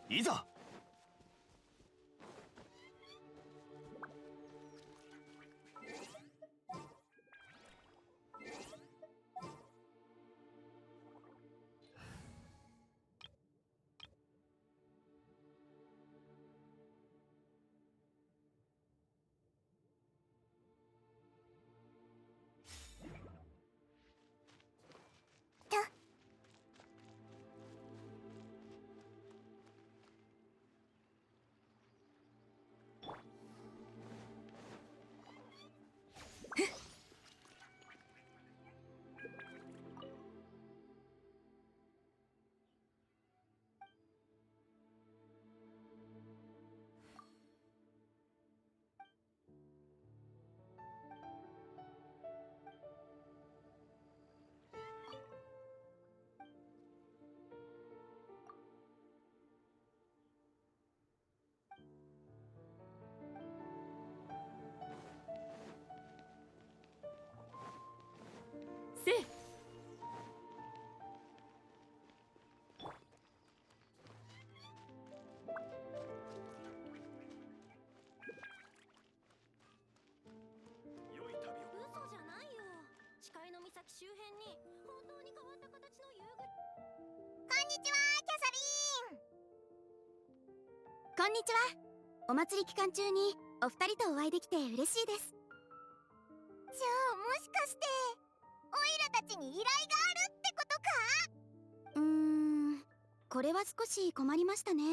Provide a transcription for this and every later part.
いざ。せい。良い旅を。嘘じゃないよ。視界の岬周辺に本当に変わった形の夕暮れ。こんにちは、キャサリーン。こんにちは。お祭り期間中にお二人とお会いできて嬉しいです。じゃあもしかしてオイラたちに依頼があるってことか？これは少し困りましたね。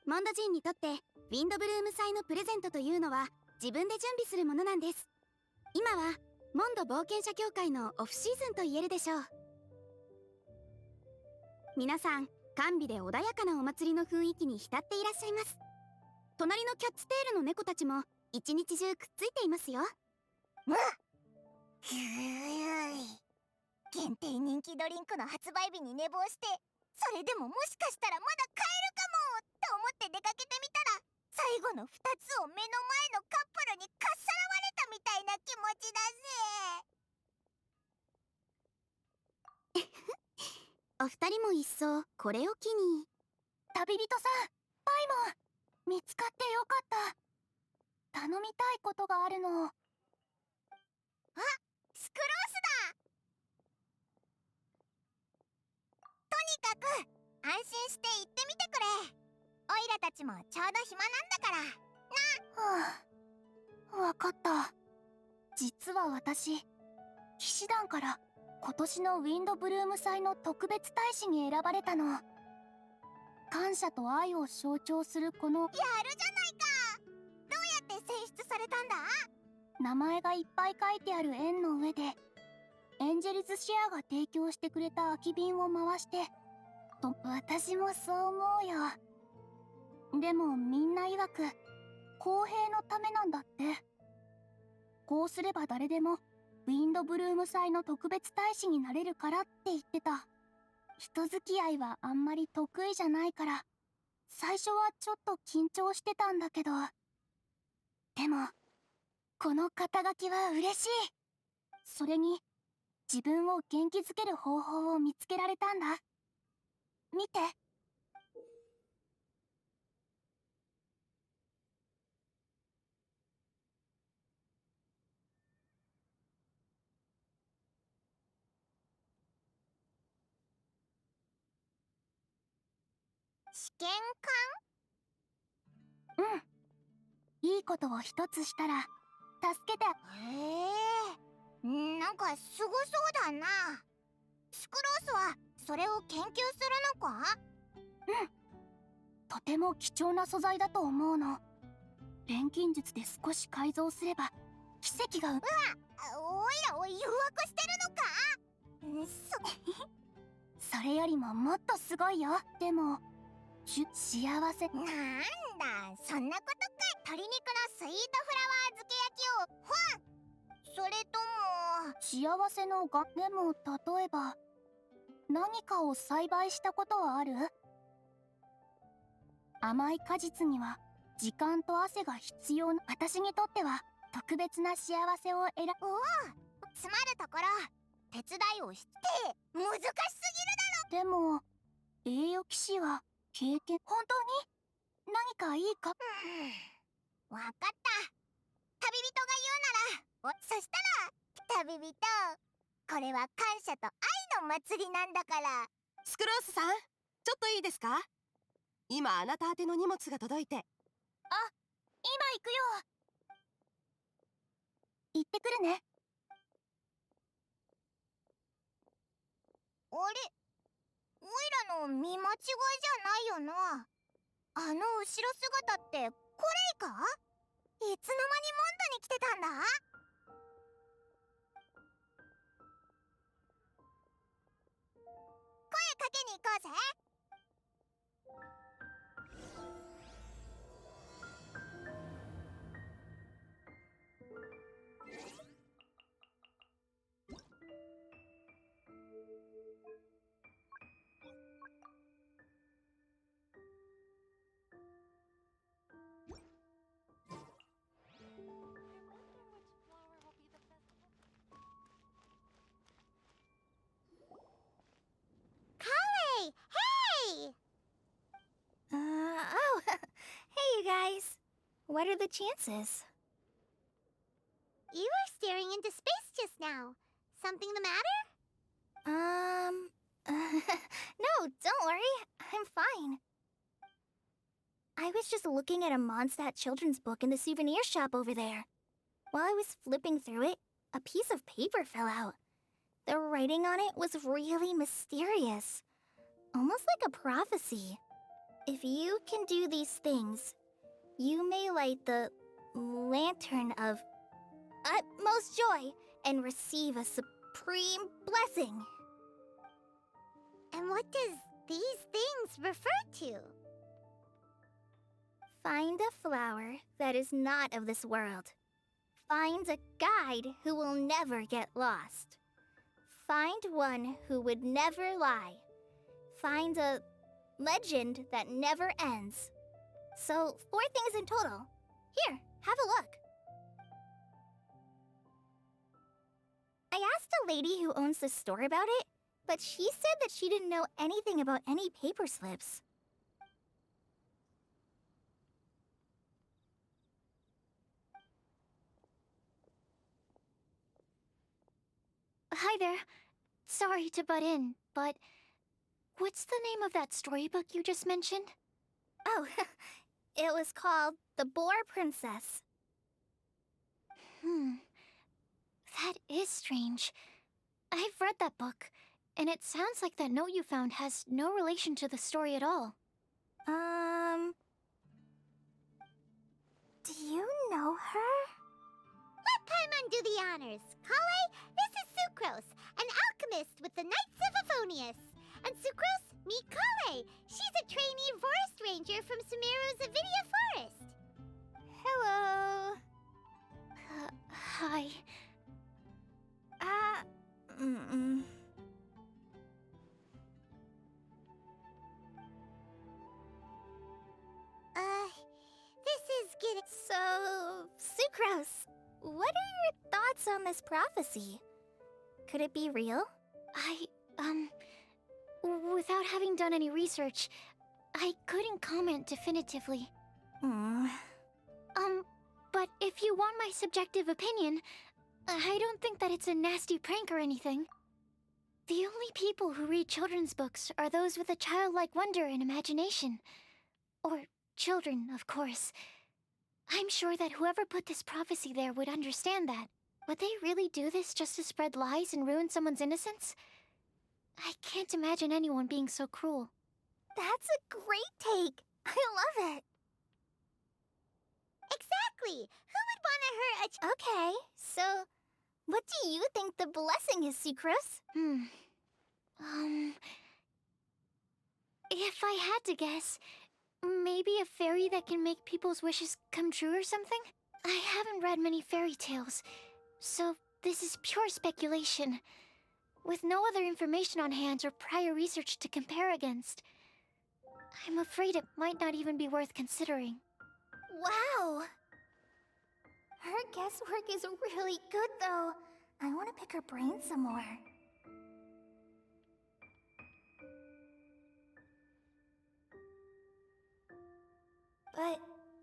モンド人にとってウィンドブルーム祭のプレゼントというのは自分で準備するものなんです。今はモンド冒険者協会のオフシーズンと言えるでしょう。皆さん甘美で穏やかなお祭りの雰囲気に浸っていらっしゃいます。隣のキャッツテールの猫たちも一日中くっついていますよ。限定人気ドリンクの発売日に寝坊して、それでももしかしたらまだ買えるかもと思って出かけてみたら、最後の2つを目の前のカップルにかっさらわれたみたいな気持ちだぜ。お二人も一層これを機に。旅人さん、パイモン、見つかってよかった。頼みたいことがあるの。あ、スクロースだ。とにかく安心して行ってみてくれ。オイラたちもちょうど暇なんだからな。はあ、わかった。実は私、騎士団から今年のウィンドブルーム祭の特別大使に選ばれたの。感謝と愛を象徴するこの。やるじゃないか。どうやって選出されたんだ？名前がいっぱい書いてある円の上で、エンジェルズシェアが提供してくれた空き瓶を回してと。私もそう思うよ。でもみんな曰く公平のためなんだって。こうすれば誰でもウィンドブルーム祭の特別大使になれるからって言ってた。人付き合いはあんまり得意じゃないから最初はちょっと緊張してたんだけど、でもこの肩書きは嬉しい。それに自分を元気づける方法を見つけられたんだ。見て。試験管？うん。いいことを一つしたら助けて。へえ、なんかすごそうだな。スクロースはそれを研究するのか？うん。とても貴重な素材だと思うの。錬金術で少し改造すれば奇跡が。うわ、おいらを誘惑してるのか？それよりももっとすごいよ。でも幸せ。なんだ、そんなことか。鶏肉のスイートフラワー漬け焼きをファン。それとも幸せのが。でも例えば何かを栽培したことはある？甘い果実には時間と汗が必要な。私にとっては特別な幸せを選ぶ。おお、つまるところ手伝いをして難しすぎるだろ。でも栄誉騎士は経験、本当に何かいいか。わかった。旅人が言うなら、そしたら、旅人、これは感謝と愛の祭りなんだから。スクロースさん、ちょっといいですか？今あなた宛ての荷物が届いて。あ、今行くよ。行ってくるね。あれ、おいらの見間違いじゃないよな。あの後ろ姿ってコレイか？いつの間にモンドに来てたんだ？声かけに行こうぜ。Hey! Hey! Oh, hey you guys. What are the chances? You were staring into space just now. Something the matter? No, don't worry. I'm fine. I was just looking at a Mondstadt children's book in the souvenir shop over there. While I was flipping through it, a piece of paper fell out. The writing on it was really mysterious. Almost like a prophecy. If you can do these things, you may light the lantern of utmost joy and receive a supreme blessing. And what does these things refer to? Find a flower that is not of this world. Find a guide who will never get lost. Find one who would never lie. Find a legend that never ends. So, 4 things in total. Here, have a look. I asked a lady who owns the store about it, but she said that she didn't know anything about any paper slips. Hi there. Sorry to butt in, but what's the name of that storybook you just mentioned? Oh, it was called The Boar Princess. That is strange. I've read that book, and it sounds like that note you found has no relation to the story at all. Do you know her? Let Paimon do the honors. Kale, this is Sucrose, an alchemist with the Knights of Favonius. And Sucrose, meet Kale. She's a trainee forest ranger from Sumeru's Avidia Forest. Hello. Hi. This is getting... So, Sucrose, what are your thoughts on this prophecy? Could it be real? Without having done any research, I couldn't comment definitively. But if you want my subjective opinion, I don't think that it's a nasty prank or anything. The only people who read children's books are those with a childlike wonder and imagination. Or children, of course. I'm sure that whoever put this prophecy there would understand that. Would they really do this just to spread lies and ruin someone's innocence? I can't imagine anyone being so cruel. That's a great take. I love it. Exactly. Who would want to hurt a Okay, so what do you think the blessing is, Sucrose? If I had to guess, maybe a fairy that can make people's wishes come true or something? I haven't read many fairy tales, so this is pure speculation. With no other information on hand or prior research to compare against, I'm afraid it might not even be worth considering. Wow! Her guesswork is really good, though. I want to pick her brain some more. But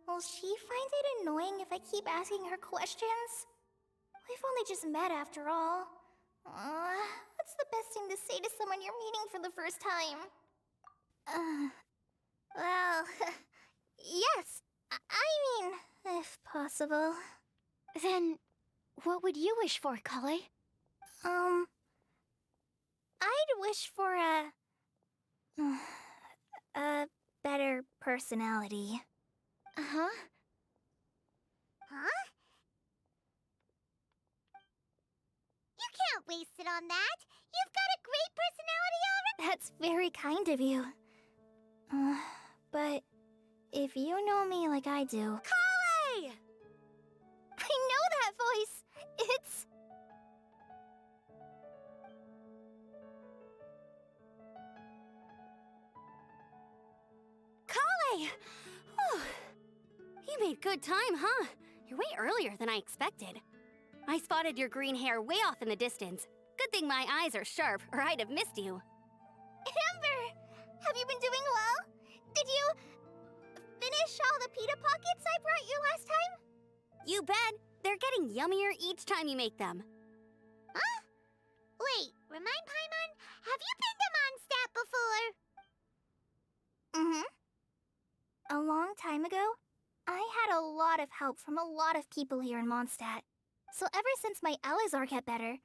will she find it annoying if I keep asking her questions? We've only just met after all. What's the best thing to say to someone you're meeting for the first time? Well, yes. I mean, if possible. Then, what would you wish for, Kale? I'd wish for a better personality. Uh-huh. Huh? You can't waste it on that. You've got a great personality already. That's very kind of you. But if you know me like I do... Kale! I know that voice. It's... Kale! Whew. You made good time, huh? You're way earlier than I expected. I spotted your green hair way off in the distance. Good thing my eyes are sharp, or I'd have missed you. Amber! Have you been doing well? Did you finish all the pita pockets I brought you last time? You bet. They're getting yummier each time you make them. Huh? Wait, remind Paimon, have you been to Mondstadt before? Mm-hmm. A long time ago, I had a lot of help from a lot of people here in Mondstadt. So ever since my Elizar got better,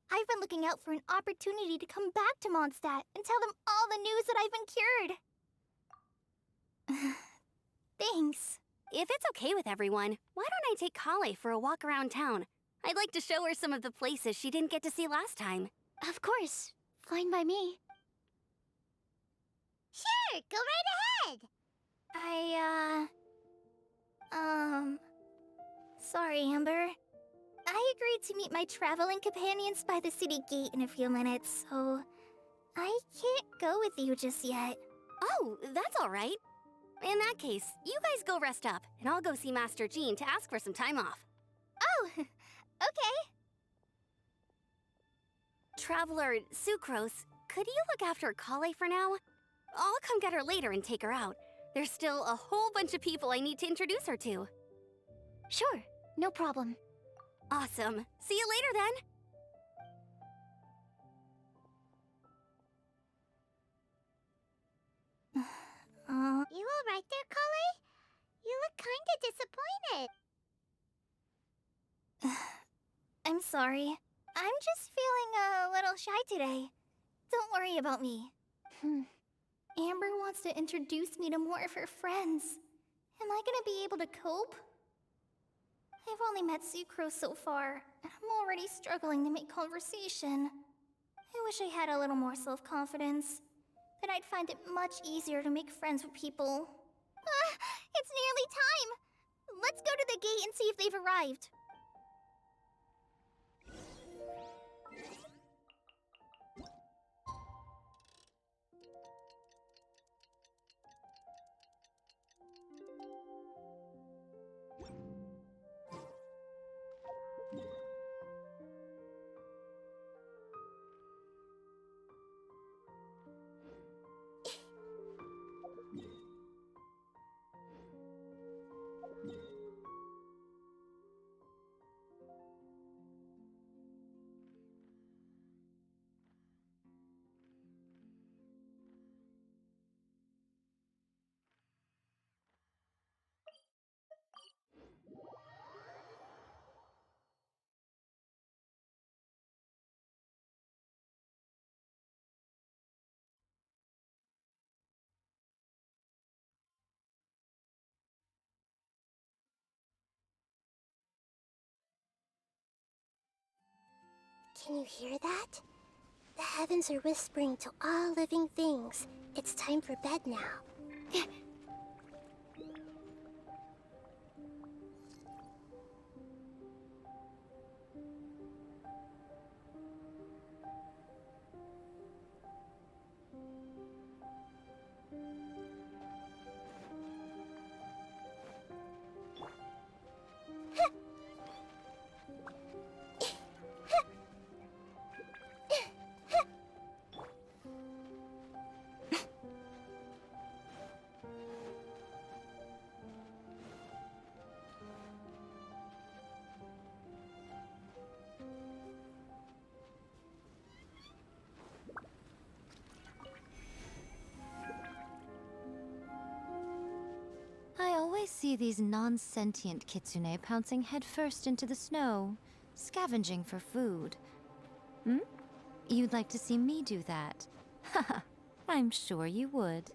I've been looking out for an opportunity to come back to Mondstadt and tell them all the news that I've been cured. Thanks. If it's okay with everyone, why don't I take Kale for a walk around town? I'd like to show her some of the places she didn't get to see last time. Of course. Fine by me. Sure, go right ahead. Sorry, Amber. I agreed to meet my traveling companions by the city gate in a few minutes, so I can't go with you just yet. Oh, that's all right. In that case, you guys go rest up, and I'll go see Master Jean to ask for some time off. Oh, okay. Traveler Sucrose, could you look after Kale for now? I'll come get her later and take her out. There's still a whole bunch of people I need to introduce her to. Sure, no problem. Awesome. See you later then. You alright there, Kale? You look kinda disappointed. I'm sorry. I'm just feeling a little shy today. Don't worry about me. Amber wants to introduce me to more of her friends. Am I gonna be able to cope? I've only met Sucrose so far, and I'm already struggling to make conversation. I wish I had a little more self-confidence. Then I'd find it much easier to make friends with people. It's nearly time! Let's go to the gate and see if they've arrived. Can you hear that? The heavens are whispering to all living things. It's time for bed now. see these non-sentient kitsune pouncing headfirst into the snow, scavenging for food. Hmm? You'd like to see me do that? Haha, I'm sure you would.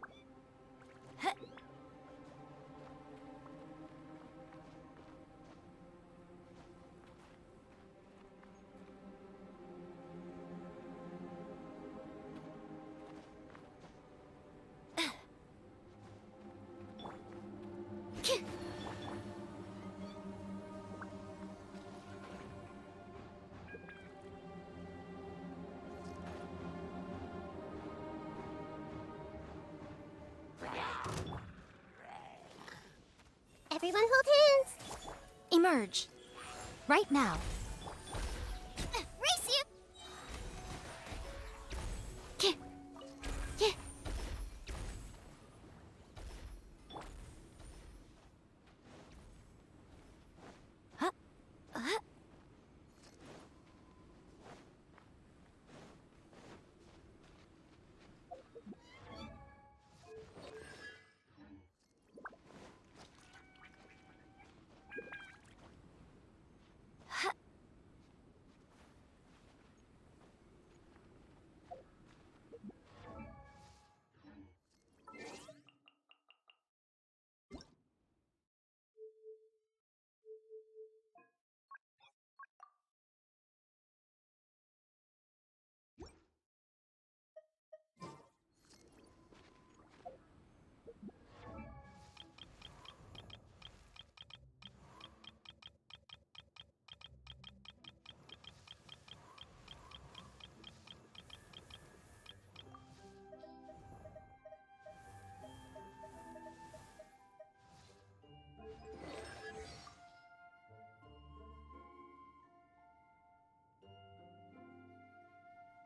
Everyone hold hands! Emerge. Right now. Race you!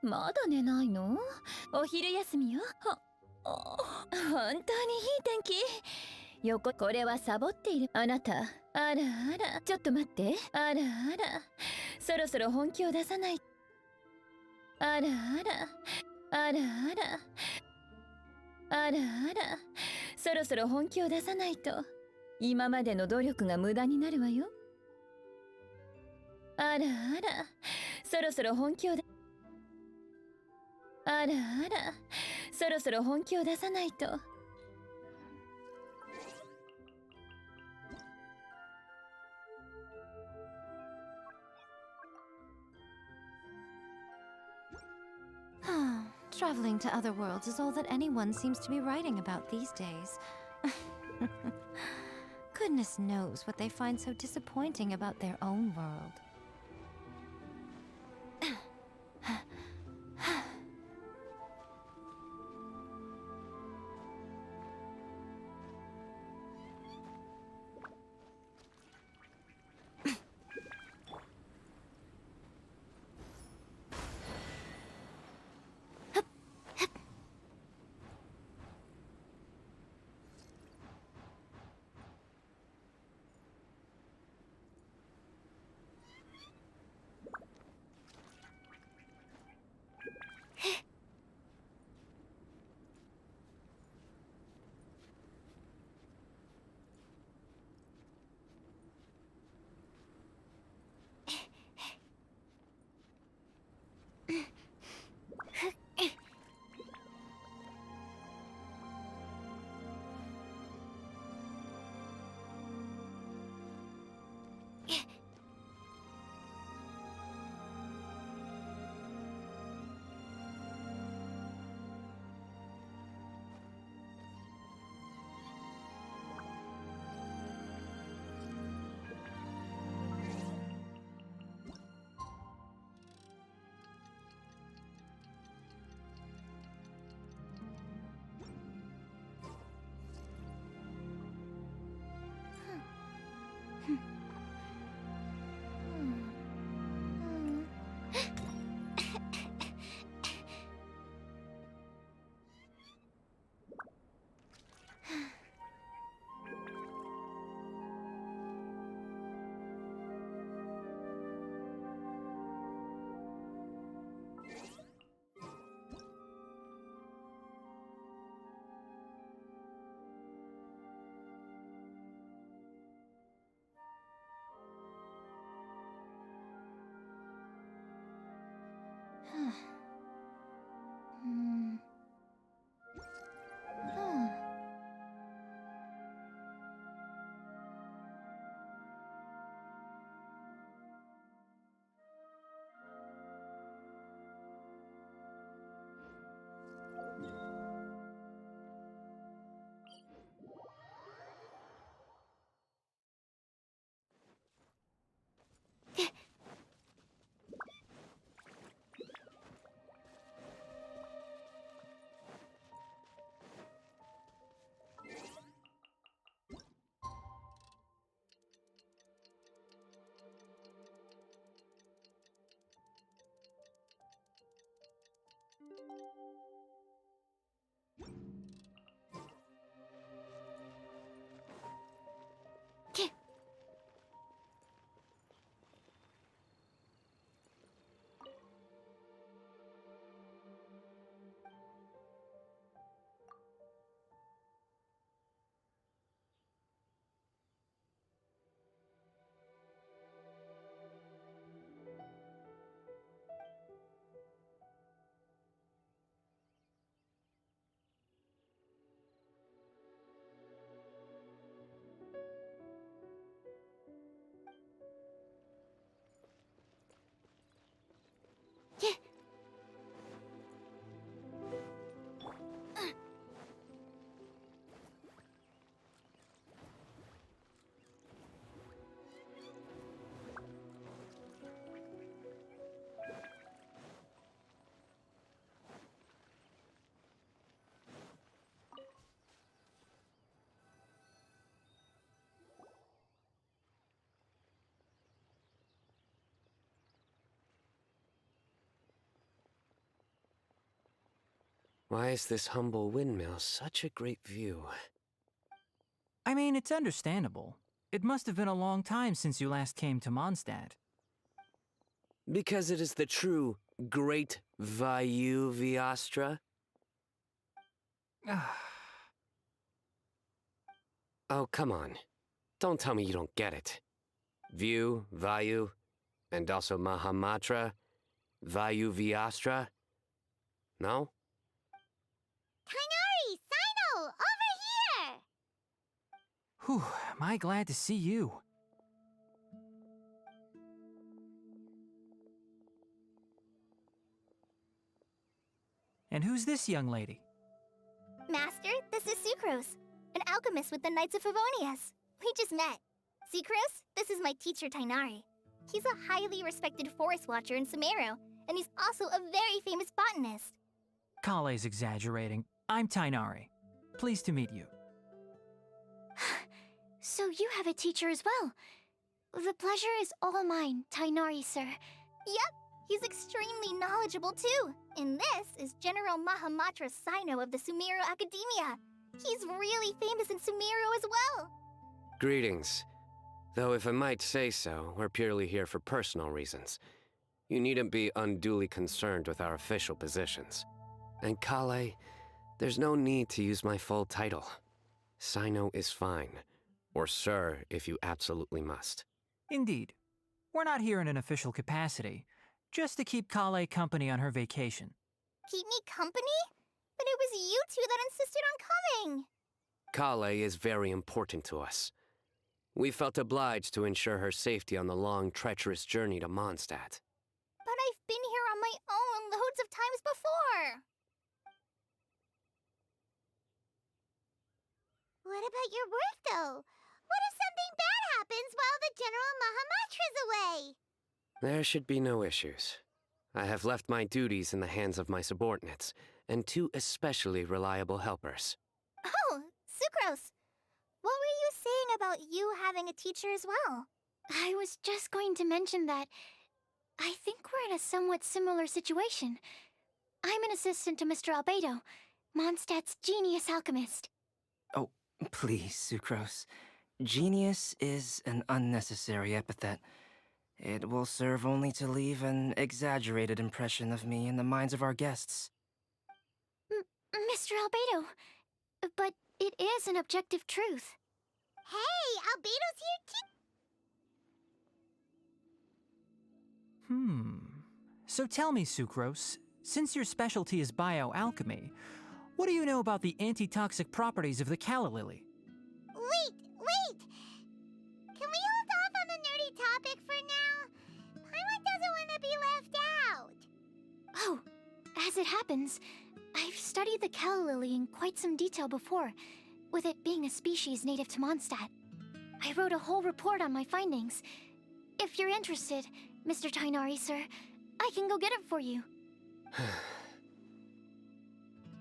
まだ寝ないの？お昼休みよ。本当にいい天気。これはサボっている。あなた、あらあら、ちょっと待って。あらあら、そろそろ本気を出さない。あらあら、あらあら、あらあら、そろそろ本気を出さないと、今までの努力が無駄になるわよ。あらあら、そろそろ本気をあらあら、そろそろ本気を出さないと。Traveling to other worlds is all that anyone seems to be writing about these days. Goodness knows what they find so disappointing about their own world. Why is this humble windmill such a great view? I mean, it's understandable. It must have been a long time since you last came to Mondstadt. Because it is the true Great Vayu Viastra? Oh, come on. Don't tell me you don't get it. View, Vayu, and also Mahamatra, Vayu Viastra? No? Kainari! Sino! Over here! Whew, am I glad to see you. And who's this young lady? Master, this is Sucrose, an alchemist with the Knights of Favonius. We just met. Sucrose, this is my teacher Tainari. He's a highly respected forest watcher in Sumeru, and he's also a very famous botanist. Kale's exaggerating. I'm Tainari. Pleased to meet you. So you have a teacher as well. The pleasure is all mine, Tainari, sir. Yep, he's extremely knowledgeable too. And this is General Mahamatra Sino of the Sumeru Academia. He's really famous in Sumeru as well. Greetings. Though if I might say so, we're purely here for personal reasons. You needn't be unduly concerned with our official positions. And Kale, there's no need to use my full title. Sino is fine. Or sir, if you absolutely must. Indeed. We're not here in an official capacity, just to keep Kale company on her vacation. Keep me company? But it was you two that insisted on coming. Kale is very important to us. We felt obliged to ensure her safety on the long, treacherous journey to Mondstadt. But I've been here on my own loads of times before. What about your work, though? What if something bad happens while the General Mahamatra's away? There should be no issues. I have left my duties in the hands of my subordinates, and two especially reliable helpers. Oh, Sucrose. What were you saying about you having a teacher as well? I was just going to mention that I think we're in a somewhat similar situation. I'm an assistant to Mr. Albedo, Mondstadt's genius alchemist. Oh, please, Sucrose. Genius is an unnecessary epithet. It will serve only to leave an exaggerated impression of me in the minds of our guests. Mr. Albedo, but it is an objective truth. Hey, Albedo's here too. So tell me, Sucrose, since your specialty is bioalchemy, what do you know about the antitoxic properties of the calla lily? Wait! Can we hold off on the nerdy topic for now? Paimon doesn't want to be left out. Oh, as it happens, I've studied the calla lily in quite some detail before, with it being a species native to Mondstadt. I wrote a whole report on my findings. If you're interested, Mr. Tainari, sir, I can go get it for you.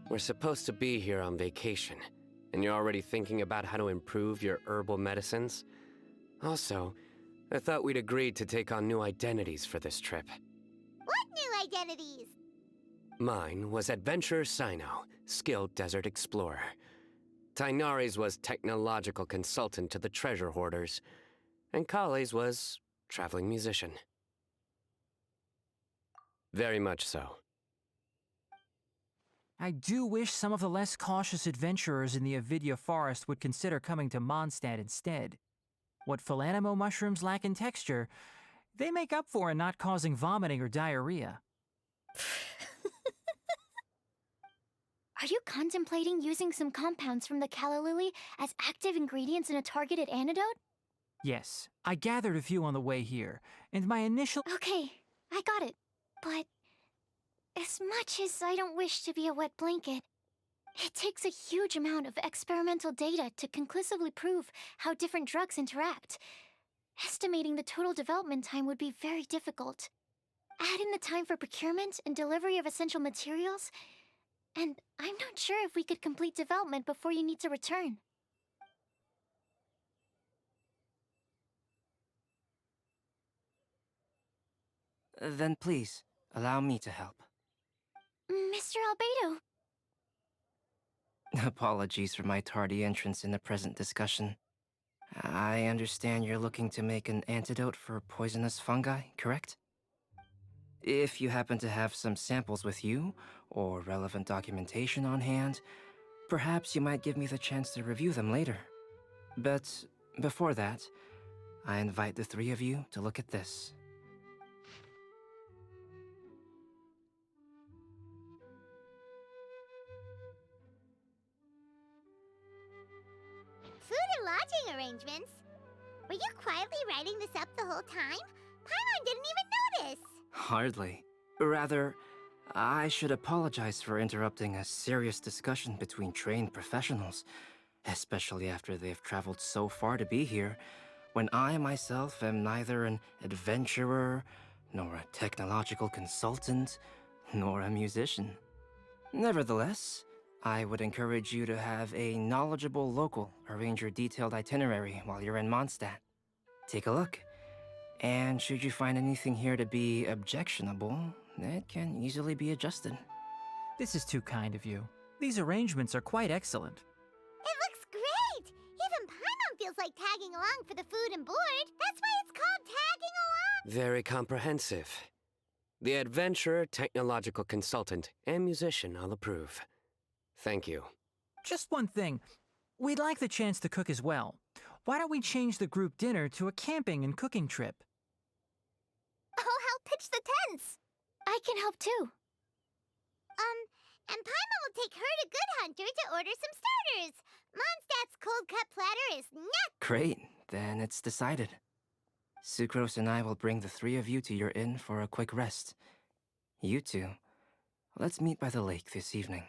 We're supposed to be here on vacation, and you're already thinking about how to improve your herbal medicines? Also, I thought we'd agreed to take on new identities for this trip. What new identities? Mine was Adventurer Sino, skilled desert explorer. Tainari's was technological consultant to the treasure hoarders, and Kale's was traveling musician. Very much so. I do wish some of the less cautious adventurers in the Avidya forest would consider coming to Mondstadt instead. What Philanimo mushrooms lack in texture, they make up for in not causing vomiting or diarrhea. Are you contemplating using some compounds from the calla lily as active ingredients in a targeted antidote? Yes, I gathered a few on the way here, and my initial— Okay, I got it. But as much as I don't wish to be a wet blanket, it takes a huge amount of experimental data to conclusively prove how different drugs interact. Estimating the total development time would be very difficult. Add in the time for procurement and delivery of essential materials, and I'm not sure if we could complete development before you need to return. Then please, allow me to help. Mr. Albedo, Apologies for my tardy entrance in the present discussion. I understand you're looking to make an antidote for poisonous fungi, correct? If you happen to have some samples with you, or relevant documentation on hand, perhaps you might give me the chance to review them later. But before that, I invite the three of you to look at this. Food and lodging arrangements? Were you quietly writing this up the whole time? Paimon didn't even notice! Hardly. Rather, I should apologize for interrupting a serious discussion between trained professionals, especially after they've traveled so far to be here, when I myself am neither an adventurer, nor a technological consultant, nor a musician. Nevertheless, I would encourage you to have a knowledgeable local arrange your detailed itinerary while you're in Mondstadt. Take a look, and should you find anything here to be objectionable, it can easily be adjusted. This is too kind of you. These arrangements are quite excellent. It looks great! Even Paimon feels like tagging along for the food and board. That's why it's called tagging along! Very comprehensive. The adventurer, technological consultant, and musician all approve. Thank you. Just one thing. We'd like the chance to cook as well. Why don't we change the group dinner to a camping and cooking trip? I'll help pitch the tents! I can help too. And Paimon will take her to Good Hunter to order some starters. Mondstadt's cold cut platter is nuts! Great, then it's decided. Sucrose and I will bring the three of you to your inn for a quick rest. You two, let's meet by the lake this evening.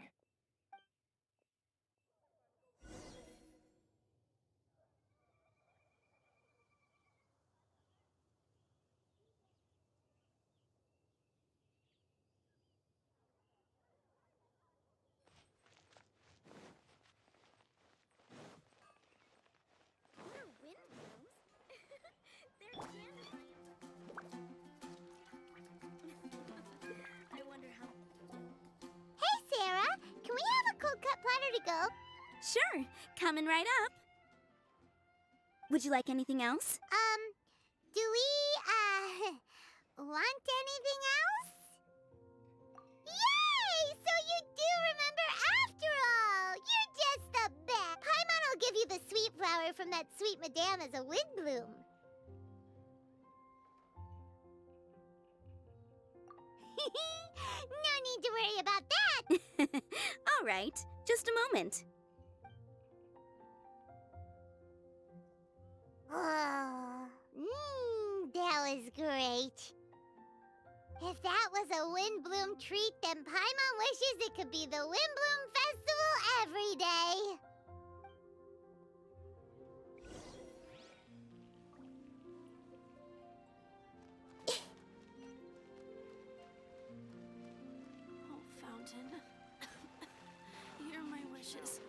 Hey, Sarah! Can we have a cold cut platter to go? Sure, coming right up. Would you like anything else? Do we, want anything else? Yay! So you do remember after all! You're just the best! Paimon will give you the sweet flower from that sweet madame as a Windblume. No need to worry about that! All right, just a moment. Oh, that was great. If that was a Windblume treat, then Paimon wishes it could be the Windblume Festival every day. Oh, Fountain. Hear my wishes.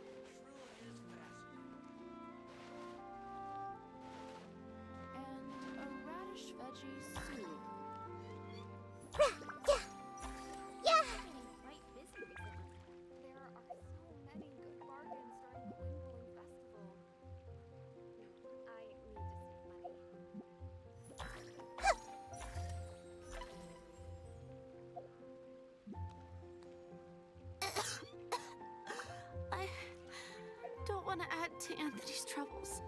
And a radish veggie soup. Yeah! Right busy recently. There are so many good bargains during the Windblume Festival. I need to save money. I don't want to add to Anthony's troubles.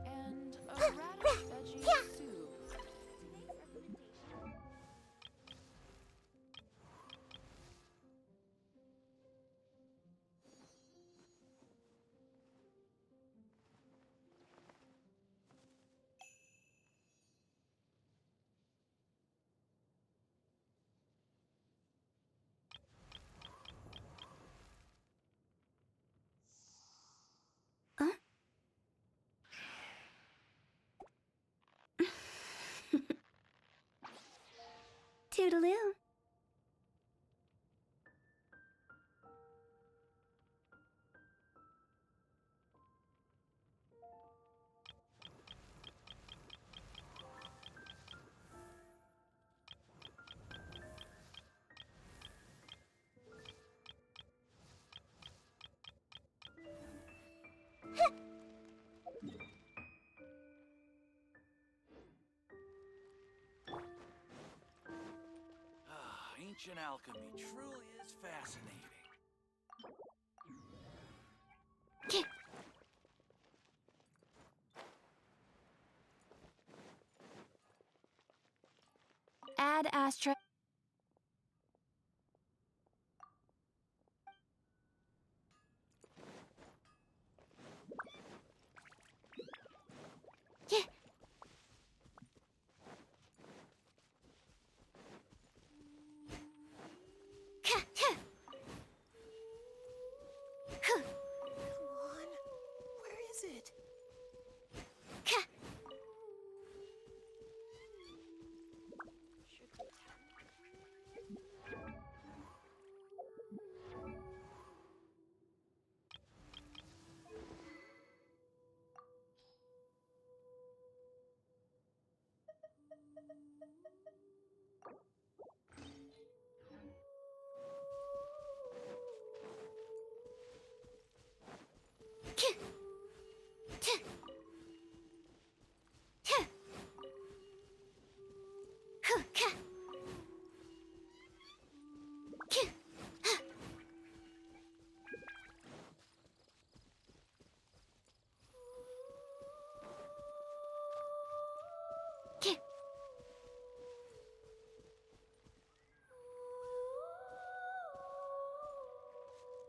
And a radish veggie soup. Ancient alchemy truly is fascinating. Add astra. Come on. Where is it? Should be 10.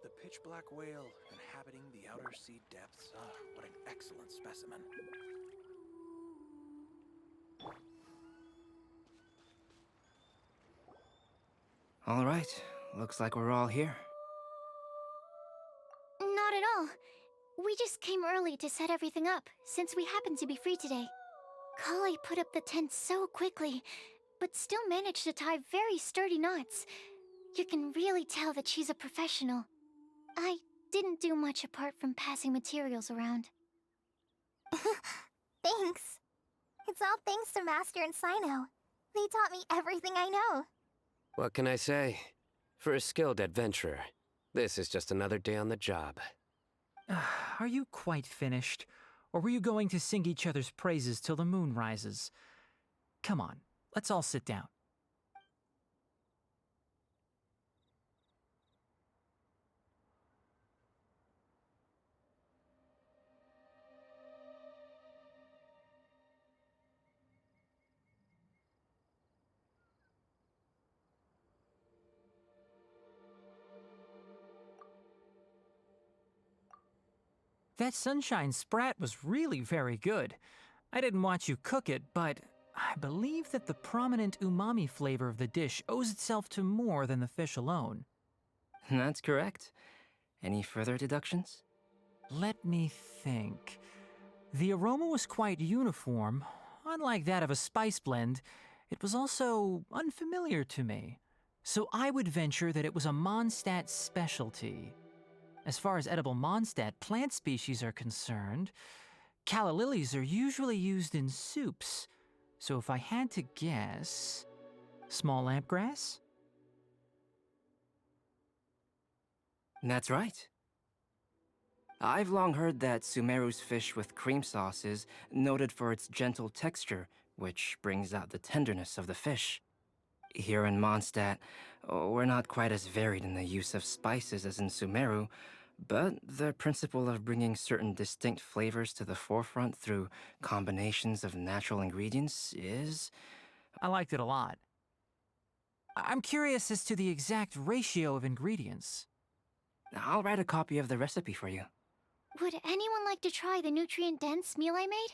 The pitch black whale inhabiting the outer sea depths. Ah, what an excellent specimen. All right, looks like we're all here. Not at all. We just came early to set everything up, since we happen to be free today. Kale put up the tent so quickly, but still managed to tie very sturdy knots. You can really tell that she's a professional. I didn't do much apart from passing materials around. Thanks. It's all thanks to Master and Sino. They taught me everything I know. What can I say? For a skilled adventurer, this is just another day on the job. Are you quite finished? Or were you going to sing each other's praises till the moon rises? Come on, let's all sit down. That sunshine sprat was really very good. I didn't watch you cook it, but I believe that the prominent umami flavor of the dish owes itself to more than the fish alone. That's correct. Any further deductions? Let me think. The aroma was quite uniform. Unlike that of a spice blend, it was also unfamiliar to me. So I would venture that it was a Mondstadt specialty. As far as edible Mondstadt plant species are concerned, calla lilies are usually used in soups. So if I had to guess, small lampgrass? That's right. I've long heard that Sumeru's fish with cream sauce is noted for its gentle texture, which brings out the tenderness of the fish. Here in Mondstadt, we're not quite as varied in the use of spices as in Sumeru, but the principle of bringing certain distinct flavors to the forefront through combinations of natural ingredients is... I liked it a lot. I'm curious as to the exact ratio of ingredients. I'll write a copy of the recipe for you. Would anyone like to try the nutrient-dense meal I made?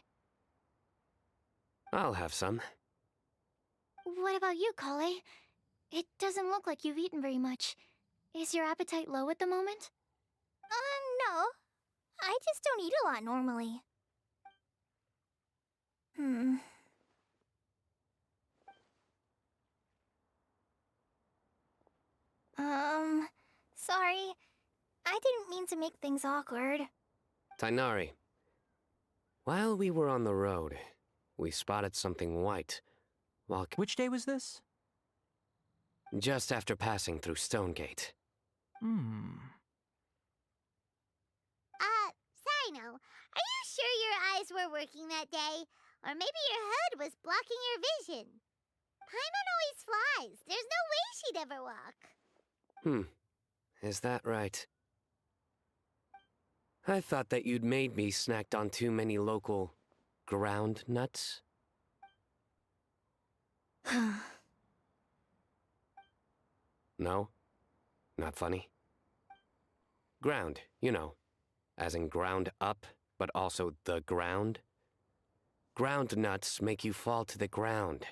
I'll have some. What about you, Kale? It doesn't look like you've eaten very much. Is your appetite low at the moment? No. I just don't eat a lot normally. Sorry. I didn't mean to make things awkward. Tainari, while we were on the road, we spotted something white. Which day was this? Just after passing through Stonegate. Sino, eyes were working that day, or maybe your hood was blocking your vision. Paimon always flies. There's no way she'd ever walk. Is that right? I thought that you'd made me snacked on too many local ground nuts. No? Not funny? Ground, you know. As in ground up, but also the ground. Ground nuts make you fall to the ground.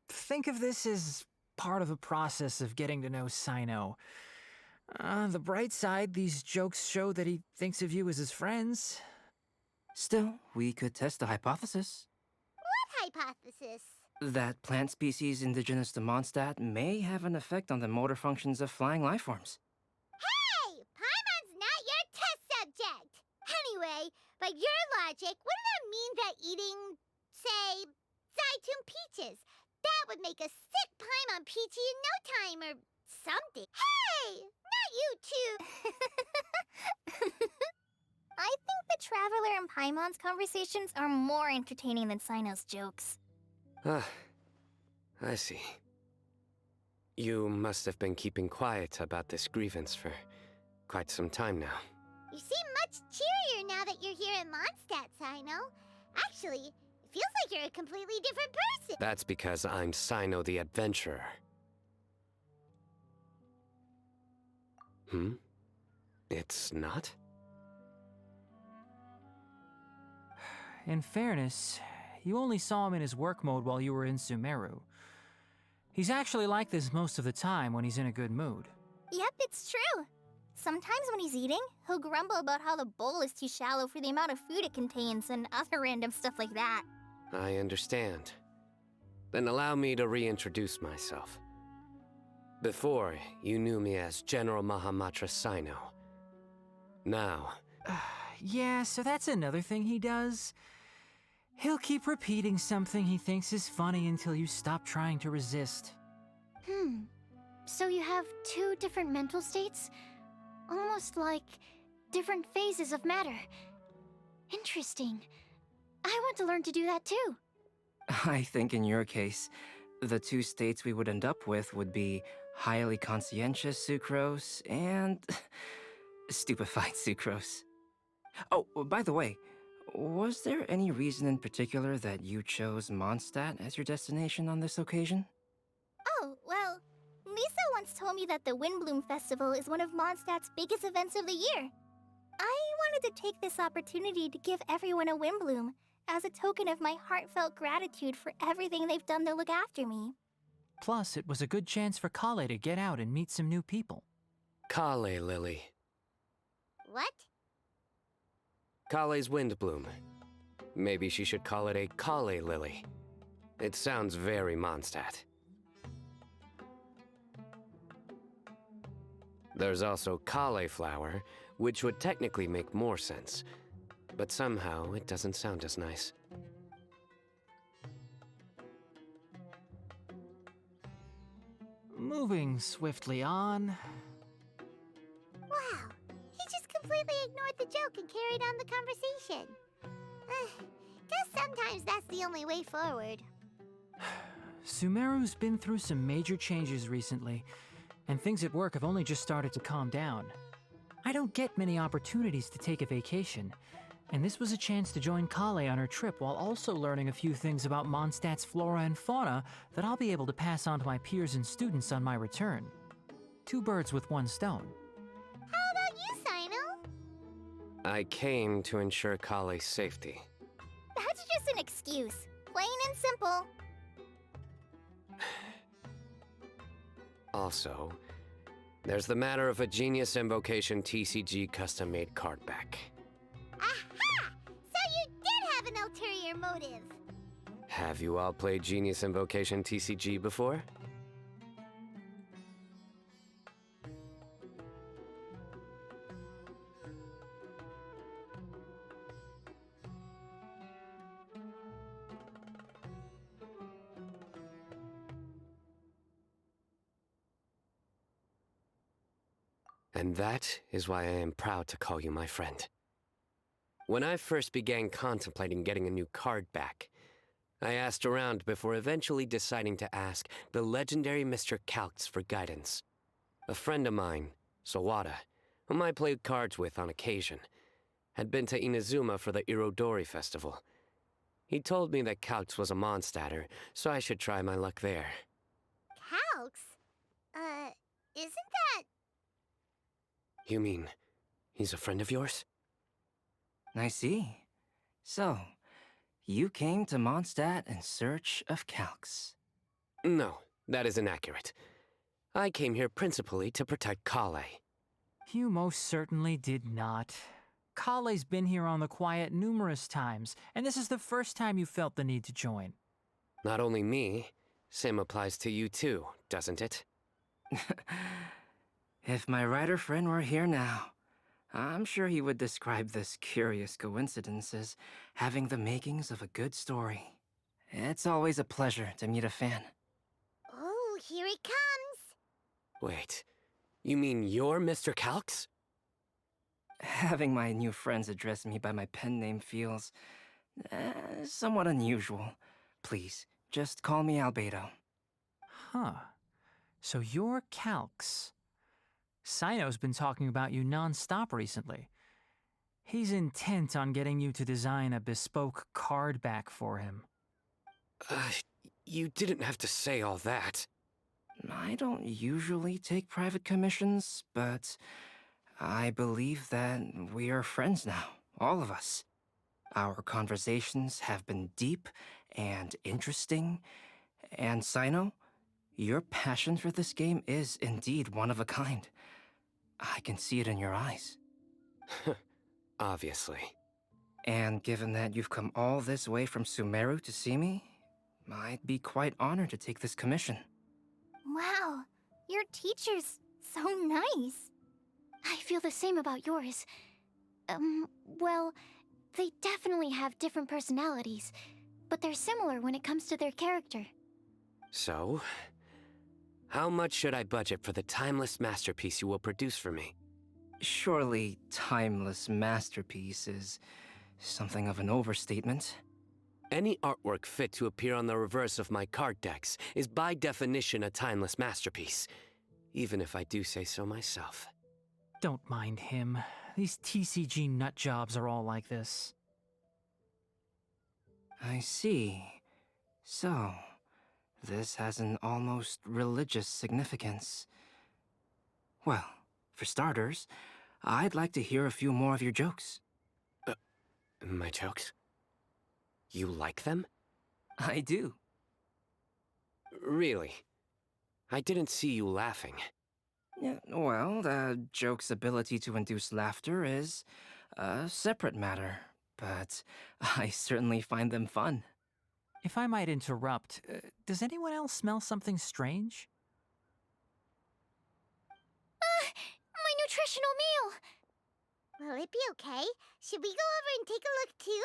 Think of this as part of the process of getting to know Sino. On the bright side, these jokes show that he thinks of you as his friends. Still, we could test the hypothesis. What hypothesis? That plant species indigenous to Mondstadt may have an effect on the motor functions of flying lifeforms. Hey! Paimon's not your test subject! Anyway, by your logic, wouldn't that mean that eating, say, Zaitun peaches, that would make a sick Paimon peachy in no time or something? Hey! Not you two! I think the Traveler and Paimon's conversations are more entertaining than Sino's jokes. I see. You must have been keeping quiet about this grievance for quite some time now. You seem much cheerier now that you're here in Mondstadt, Sino. Actually, it feels like you're a completely different person. That's because I'm Sino the Adventurer. It's not? In fairness, you only saw him in his work mode while you were in Sumeru. He's actually like this most of the time when he's in a good mood. Yep, it's true. Sometimes when he's eating, he'll grumble about how the bowl is too shallow for the amount of food it contains and other random stuff like that. I understand. Then allow me to reintroduce myself. Before, you knew me as General Mahamatra Sino. Now... Yeah, so that's another thing he does. He'll keep repeating something he thinks is funny until you stop trying to resist. So you have two different mental states? Almost like different phases of matter. Interesting. I want to learn to do that too. I think in your case, the two states we would end up with would be highly conscientious sucrose and stupefied sucrose. Oh, by the way, was there any reason in particular that you chose Mondstadt as your destination on this occasion? Oh, well, Lisa once told me that the Windblume Festival is one of Mondstadt's biggest events of the year. I wanted to take this opportunity to give everyone a Windblume as a token of my heartfelt gratitude for everything they've done to look after me. Plus, it was a good chance for Kale to get out and meet some new people. Kale Lily. What? Kale's Windblume. Maybe she should call it a Kale Lily. It sounds very Mondstadt. There's also Kale Flower, which would technically make more sense. But somehow, it doesn't sound as nice. Moving swiftly on. Wow, he just completely ignored the joke and carried on the conversation. Guess sometimes that's the only way forward. Sumeru's been through some major changes recently, and things at work have only just started to calm down. I don't get many opportunities to take a vacation, and this was a chance to join Kale on her trip while also learning a few things about Mondstadt's flora and fauna that I'll be able to pass on to my peers and students on my return. Two birds with one stone. How about you, Sino? I came to ensure Kale's safety. That's just an excuse. Plain and simple. Also, there's the matter of a Genius Invocation TCG custom-made card back. Aha! So you did have an ulterior motive. Have you all played Genius Invocation TCG before? And that is why I am proud to call you my friend. When I first began contemplating getting a new card back, I asked around before eventually deciding to ask the legendary Mr. Calx for guidance. A friend of mine, Sawada, whom I played cards with on occasion, had been to Inazuma for the Irodori festival. He told me that Calx was a Mondstatter, so I should try my luck there. Calx? Isn't that... You mean, he's a friend of yours? I see. So, you came to Mondstadt in search of Calx. No, that is inaccurate. I came here principally to protect Kale. You most certainly did not. Kale's been here on the quiet numerous times, and this is the first time you felt the need to join. Not only me, same applies to you too, doesn't it? If my writer friend were here now, I'm sure he would describe this curious coincidence as having the makings of a good story. It's always a pleasure to meet a fan. Oh, here he comes! Wait, you mean you're Mr. Calx? Having my new friends address me by my pen name feels... somewhat unusual. Please, just call me Albedo. Huh. So you're Calx. Sino's been talking about you non-stop recently. He's intent on getting you to design a bespoke card back for him. You didn't have to say all that. I don't usually take private commissions, but I believe that we are friends now, all of us. Our conversations have been deep and interesting, and Sino, your passion for this game is indeed one of a kind. I can see it in your eyes. Obviously. And given that you've come all this way from Sumeru to see me, I'd be quite honored to take this commission. Wow, your teacher's so nice. I feel the same about yours. Well, they definitely have different personalities, but they're similar when it comes to their character. So, how much should I budget for the timeless masterpiece you will produce for me? Surely, timeless masterpiece is something of an overstatement. Any artwork fit to appear on the reverse of my card decks is by definition a timeless masterpiece, even if I do say so myself. Don't mind him. These TCG nutjobs are all like this. I see. So, this has an almost religious significance. Well, for starters, I'd like to hear a few more of your jokes. My jokes? You like them? I do. Really? I didn't see you laughing. Yeah, well, the joke's ability to induce laughter is a separate matter, but I certainly find them fun. If I might interrupt, does anyone else smell something strange? My nutritional meal! Will it be okay? Should we go over and take a look too?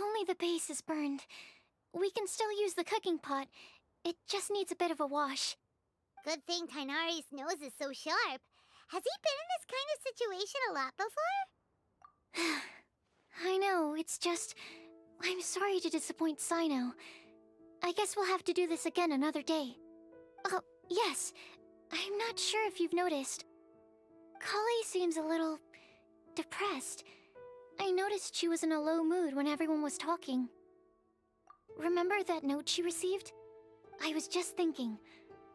Only the base is burned. We can still use the cooking pot. It just needs a bit of a wash. Good thing Tainari's nose is so sharp. Has he been in this kind of situation a lot before? I know, it's just... I'm sorry to disappoint Sino. I guess we'll have to do this again another day. Oh, yes. I'm not sure if you've noticed. Kale seems a little... depressed. I noticed she was in a low mood when everyone was talking. Remember that note she received? I was just thinking,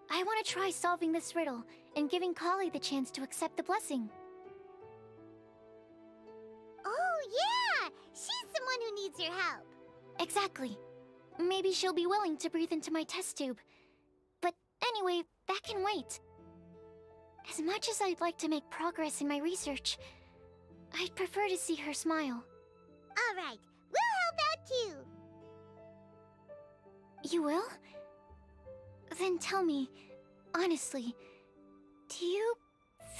I want to try solving this riddle and giving Kale the chance to accept the blessing. Oh, yeah! She's someone who needs your help. Exactly. Maybe she'll be willing to breathe into my test tube. But anyway, that can wait. As much as I'd like to make progress in my research, I'd prefer to see her smile. All right, we'll help out too. You will? Then tell me, honestly, do you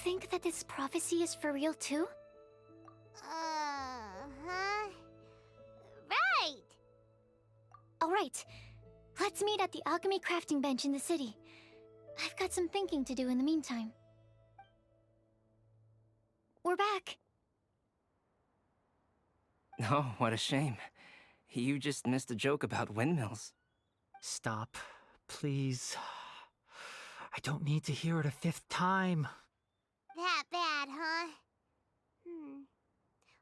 think that this prophecy is for real too? Huh? Right! Alright, let's meet at the alchemy crafting bench in the city. I've got some thinking to do in the meantime. We're back. Oh, what a shame. You just missed a joke about windmills. Stop, please. I don't need to hear it a fifth time. That bad, huh?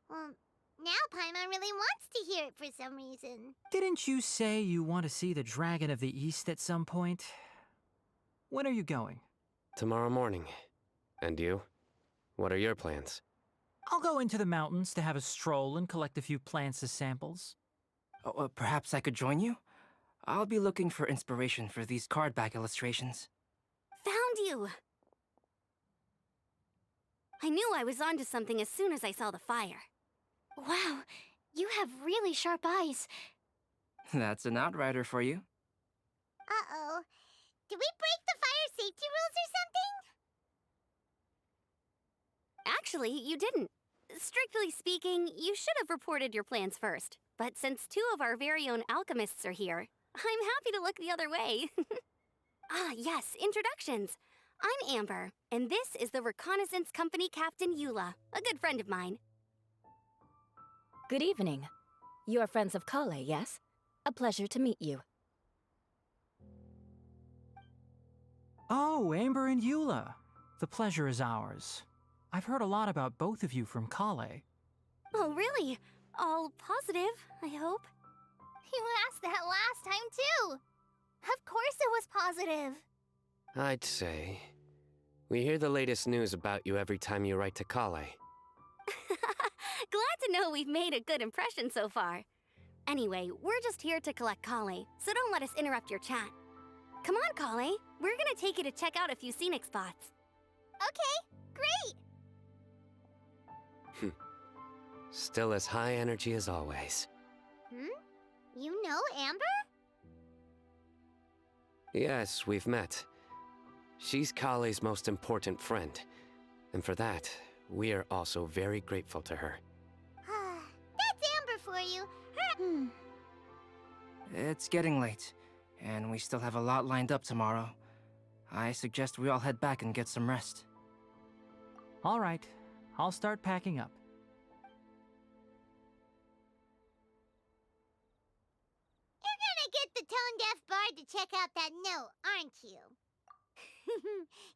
Well, now Paimon really wants to hear it for some reason. Didn't you say you want to see the Dragon of the East at some point? When are you going? Tomorrow morning. And you? What are your plans? I'll go into the mountains to have a stroll and collect a few plants as samples. Oh, perhaps I could join you? I'll be looking for inspiration for these card back illustrations. Found you! I knew I was onto something as soon as I saw the fire. Wow, you have really sharp eyes. That's an outrider for you. Uh-oh. Did we break the fire safety rules or something? Actually, you didn't. Strictly speaking, you should have reported your plans first. But since two of our very own alchemists are here, I'm happy to look the other way. Yes, introductions. I'm Amber, and this is the Reconnaissance Company Captain Eula, a good friend of mine. Good evening. You are friends of Kale, yes? A pleasure to meet you. Oh, Amber and Eula. The pleasure is ours. I've heard a lot about both of you from Kale. Oh, really? All positive, I hope. You asked that last time, too. Of course it was positive. I'd say. We hear the latest news about you every time you write to Kale. Glad to know we've made a good impression so far. Anyway, we're just here to collect Kale, so don't let us interrupt your chat. Come on, Kale. We're gonna take you to check out a few scenic spots. Okay, great. Still as high energy as always. You know Amber? Yes, we've met. She's Kale's most important friend. And for that, we are also very grateful to her. That's Amber for you. It's getting late, and we still have a lot lined up tomorrow. I suggest we all head back and get some rest. All right, I'll start packing up. You're gonna get the tone-deaf bard to check out that note, aren't you?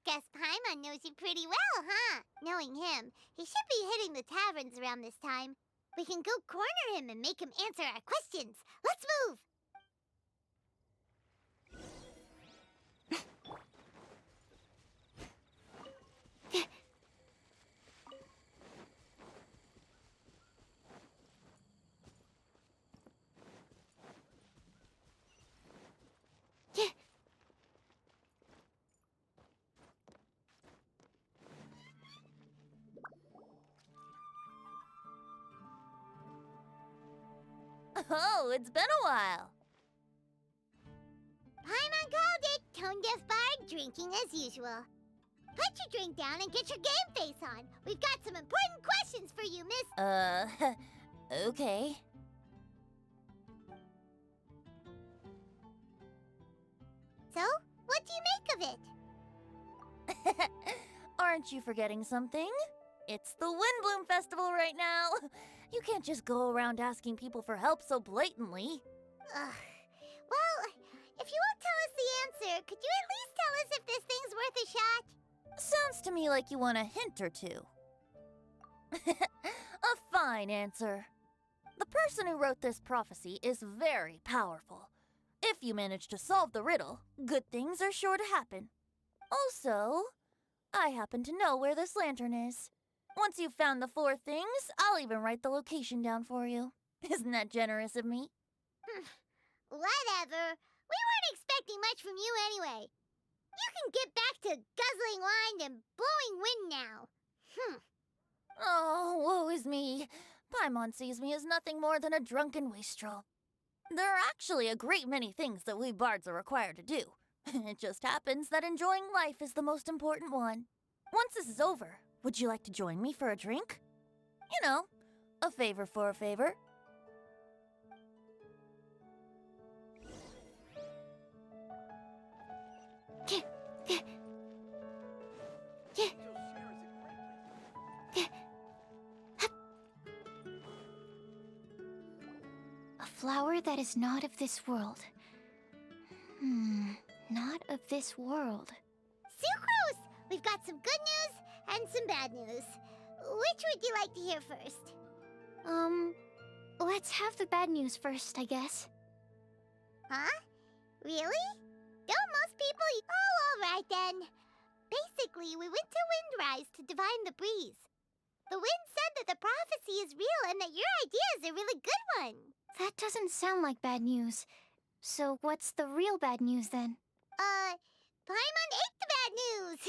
Guess Paimon knows you pretty well, huh? Knowing him, he should be hitting the taverns around this time. We can go corner him and make him answer our questions. Let's move! Oh, it's been a while. Paimon called it. Tone-deaf bard drinking as usual. Put your drink down and get your game face on. We've got some important questions for you, miss. Okay. So, what do you make of it? Aren't you forgetting something? It's the Windblume Festival right now. You can't just go around asking people for help so blatantly. Well, if you won't tell us the answer, could you at least tell us if this thing's worth a shot? Sounds to me like you want a hint or two. A fine answer. The person who wrote this prophecy is very powerful. If you manage to solve the riddle, good things are sure to happen. Also, I happen to know where this lantern is. Once you've found the 4 things, I'll even write the location down for you. Isn't that generous of me? Whatever. We weren't expecting much from you anyway. You can get back to guzzling wine and blowing wind now. Oh, woe is me. Paimon sees me as nothing more than a drunken wastrel. There are actually a great many things that we bards are required to do. It just happens that enjoying life is the most important one. Once this is over, would you like to join me for a drink? You know, a favor for a favor. A flower that is not of this world. Not of this world. Sucrose! We've got some good news and some bad news. Which would you like to hear first? Let's have the bad news first, I guess. Huh? Really? Don't most people... Oh, alright then. Basically, we went to Windrise to divine the breeze. The wind said that the prophecy is real and that your idea is a really good one. That doesn't sound like bad news. So what's the real bad news then? Paimon ate the bad news!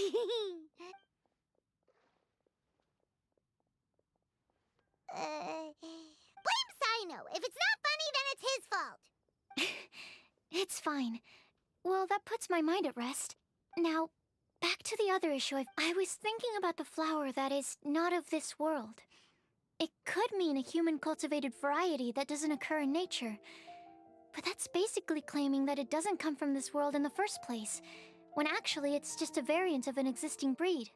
Blame Sino. If it's not funny, then it's his fault. It's fine. Well, that puts my mind at rest. Now, back to the other issue. I was thinking about the flower that is not of this world. It could mean a human-cultivated variety that doesn't occur in nature. But that's basically claiming that it doesn't come from this world in the first place, when actually it's just a variant of an existing breed.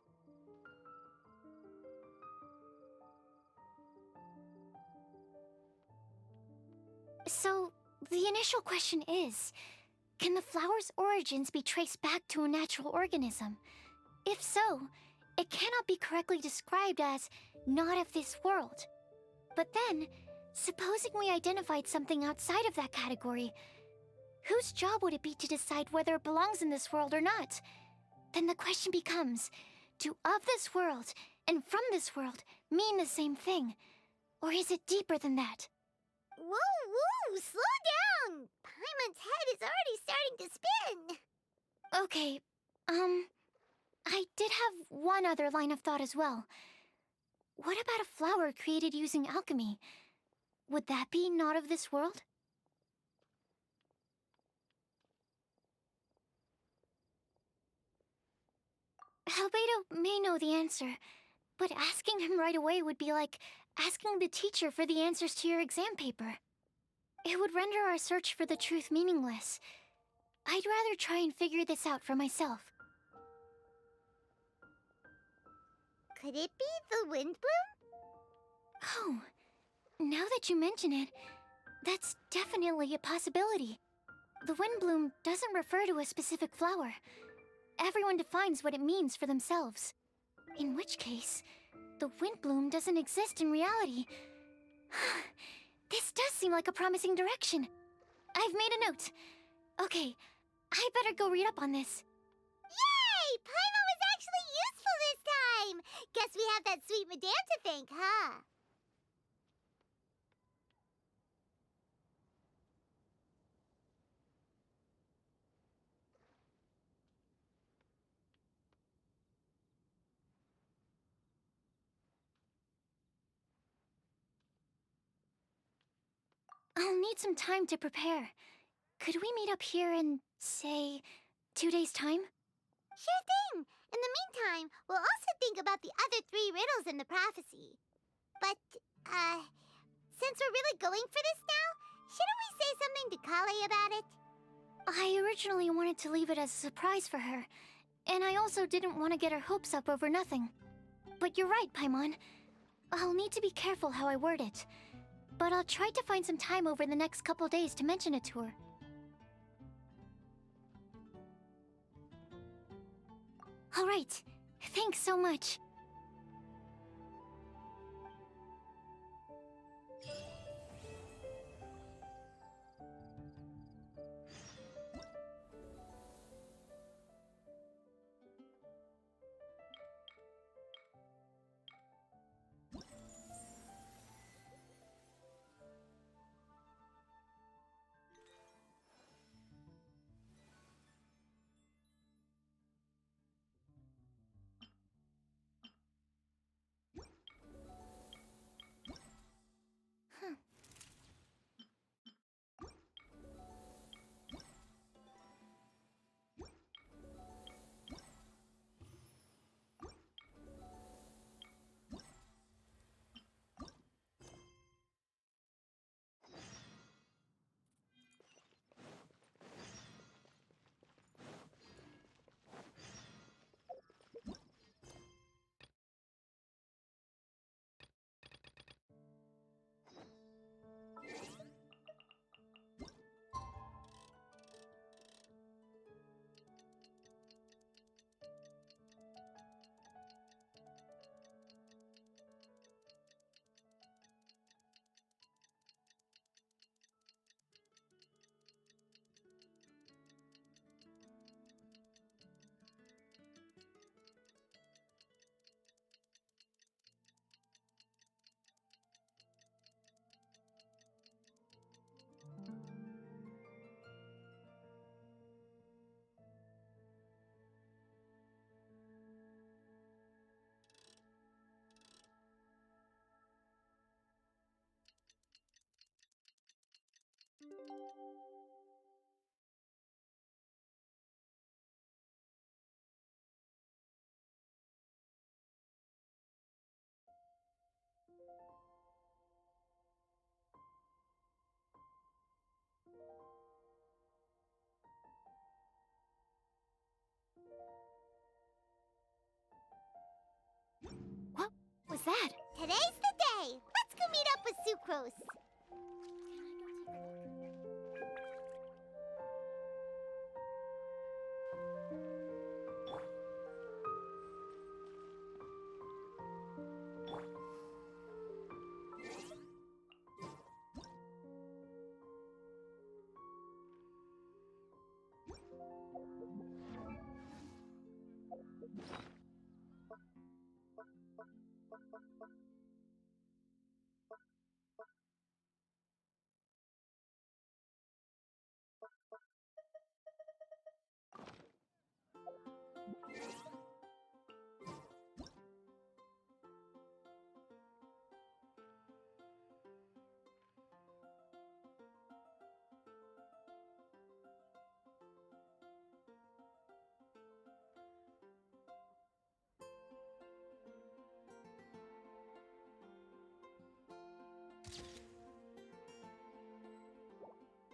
So, the initial question is, can the flower's origins be traced back to a natural organism? If so, it cannot be correctly described as not of this world. But then, supposing we identified something outside of that category, whose job would it be to decide whether it belongs in this world or not? Then the question becomes, do of this world and from this world mean the same thing? Or is it deeper than that? Whoa, slow down! Paimon's head is already starting to spin. Okay, I did have one other line of thought as well. What about a flower created using alchemy? Would that be not of this world? Albedo may know the answer, but asking him right away would be like asking the teacher for the answers to your exam paper. It would render our search for the truth meaningless. I'd rather try and figure this out for myself. Could it be the Windblume? Oh, now that you mention it, that's definitely a possibility. The Windblume doesn't refer to a specific flower. Everyone defines what it means for themselves. In which case, the Windblume doesn't exist in reality. This does seem like a promising direction. I've made a note. Okay, I better go read up on this. Yay! Paimon was actually useful this time! Guess we have that sweet madame to thank, huh? I'll need some time to prepare. Could we meet up here in, say, 2 days' time? Sure thing! In the meantime, we'll also think about the other 3 riddles in the prophecy. But, since we're really going for this now, shouldn't we say something to Kale about it? I originally wanted to leave it as a surprise for her, and I also didn't want to get her hopes up over nothing. But you're right, Paimon. I'll need to be careful how I word it. But I'll try to find some time over the next couple days to mention it to her. All right. Thanks so much. What was that? Today's the day! Let's go meet up with Sucrose!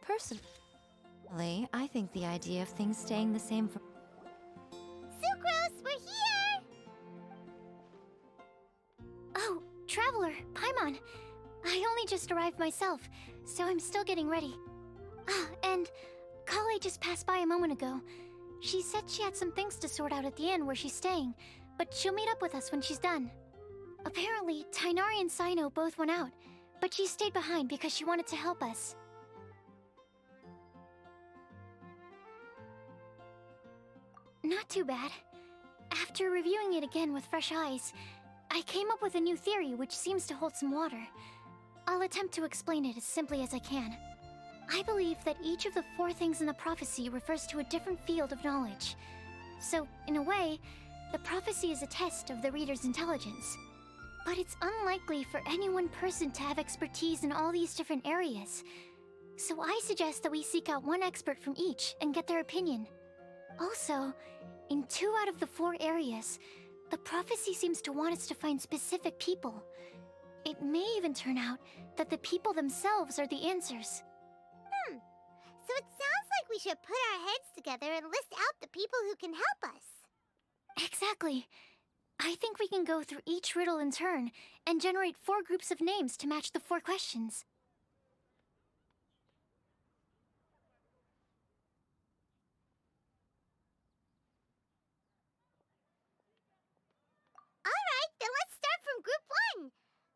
Personally, I think the idea of things staying the same for Sucrose, we're here! Oh, Traveler, Paimon. I only just arrived myself, so I'm still getting ready. Ah, and Kale just passed by a moment ago. She said she had some things to sort out at the inn where she's staying, but she'll meet up with us when she's done. Apparently, Tainari and Sino both went out, but she stayed behind because she wanted to help us. Not too bad. After reviewing it again with fresh eyes, I came up with a new theory which seems to hold some water. I'll attempt to explain it as simply as I can. I believe that each of the 4 things in the prophecy refers to a different field of knowledge. So, in a way, the prophecy is a test of the reader's intelligence. But it's unlikely for any one person to have expertise in all these different areas. So I suggest that we seek out one expert from each and get their opinion. Also, in 2 out of the 4 areas, the prophecy seems to want us to find specific people. It may even turn out that the people themselves are the answers. So it sounds like we should put our heads together and list out the people who can help us. Exactly. I think we can go through each riddle in turn and generate 4 groups of names to match the 4 questions. Alright, then let's start from group 1.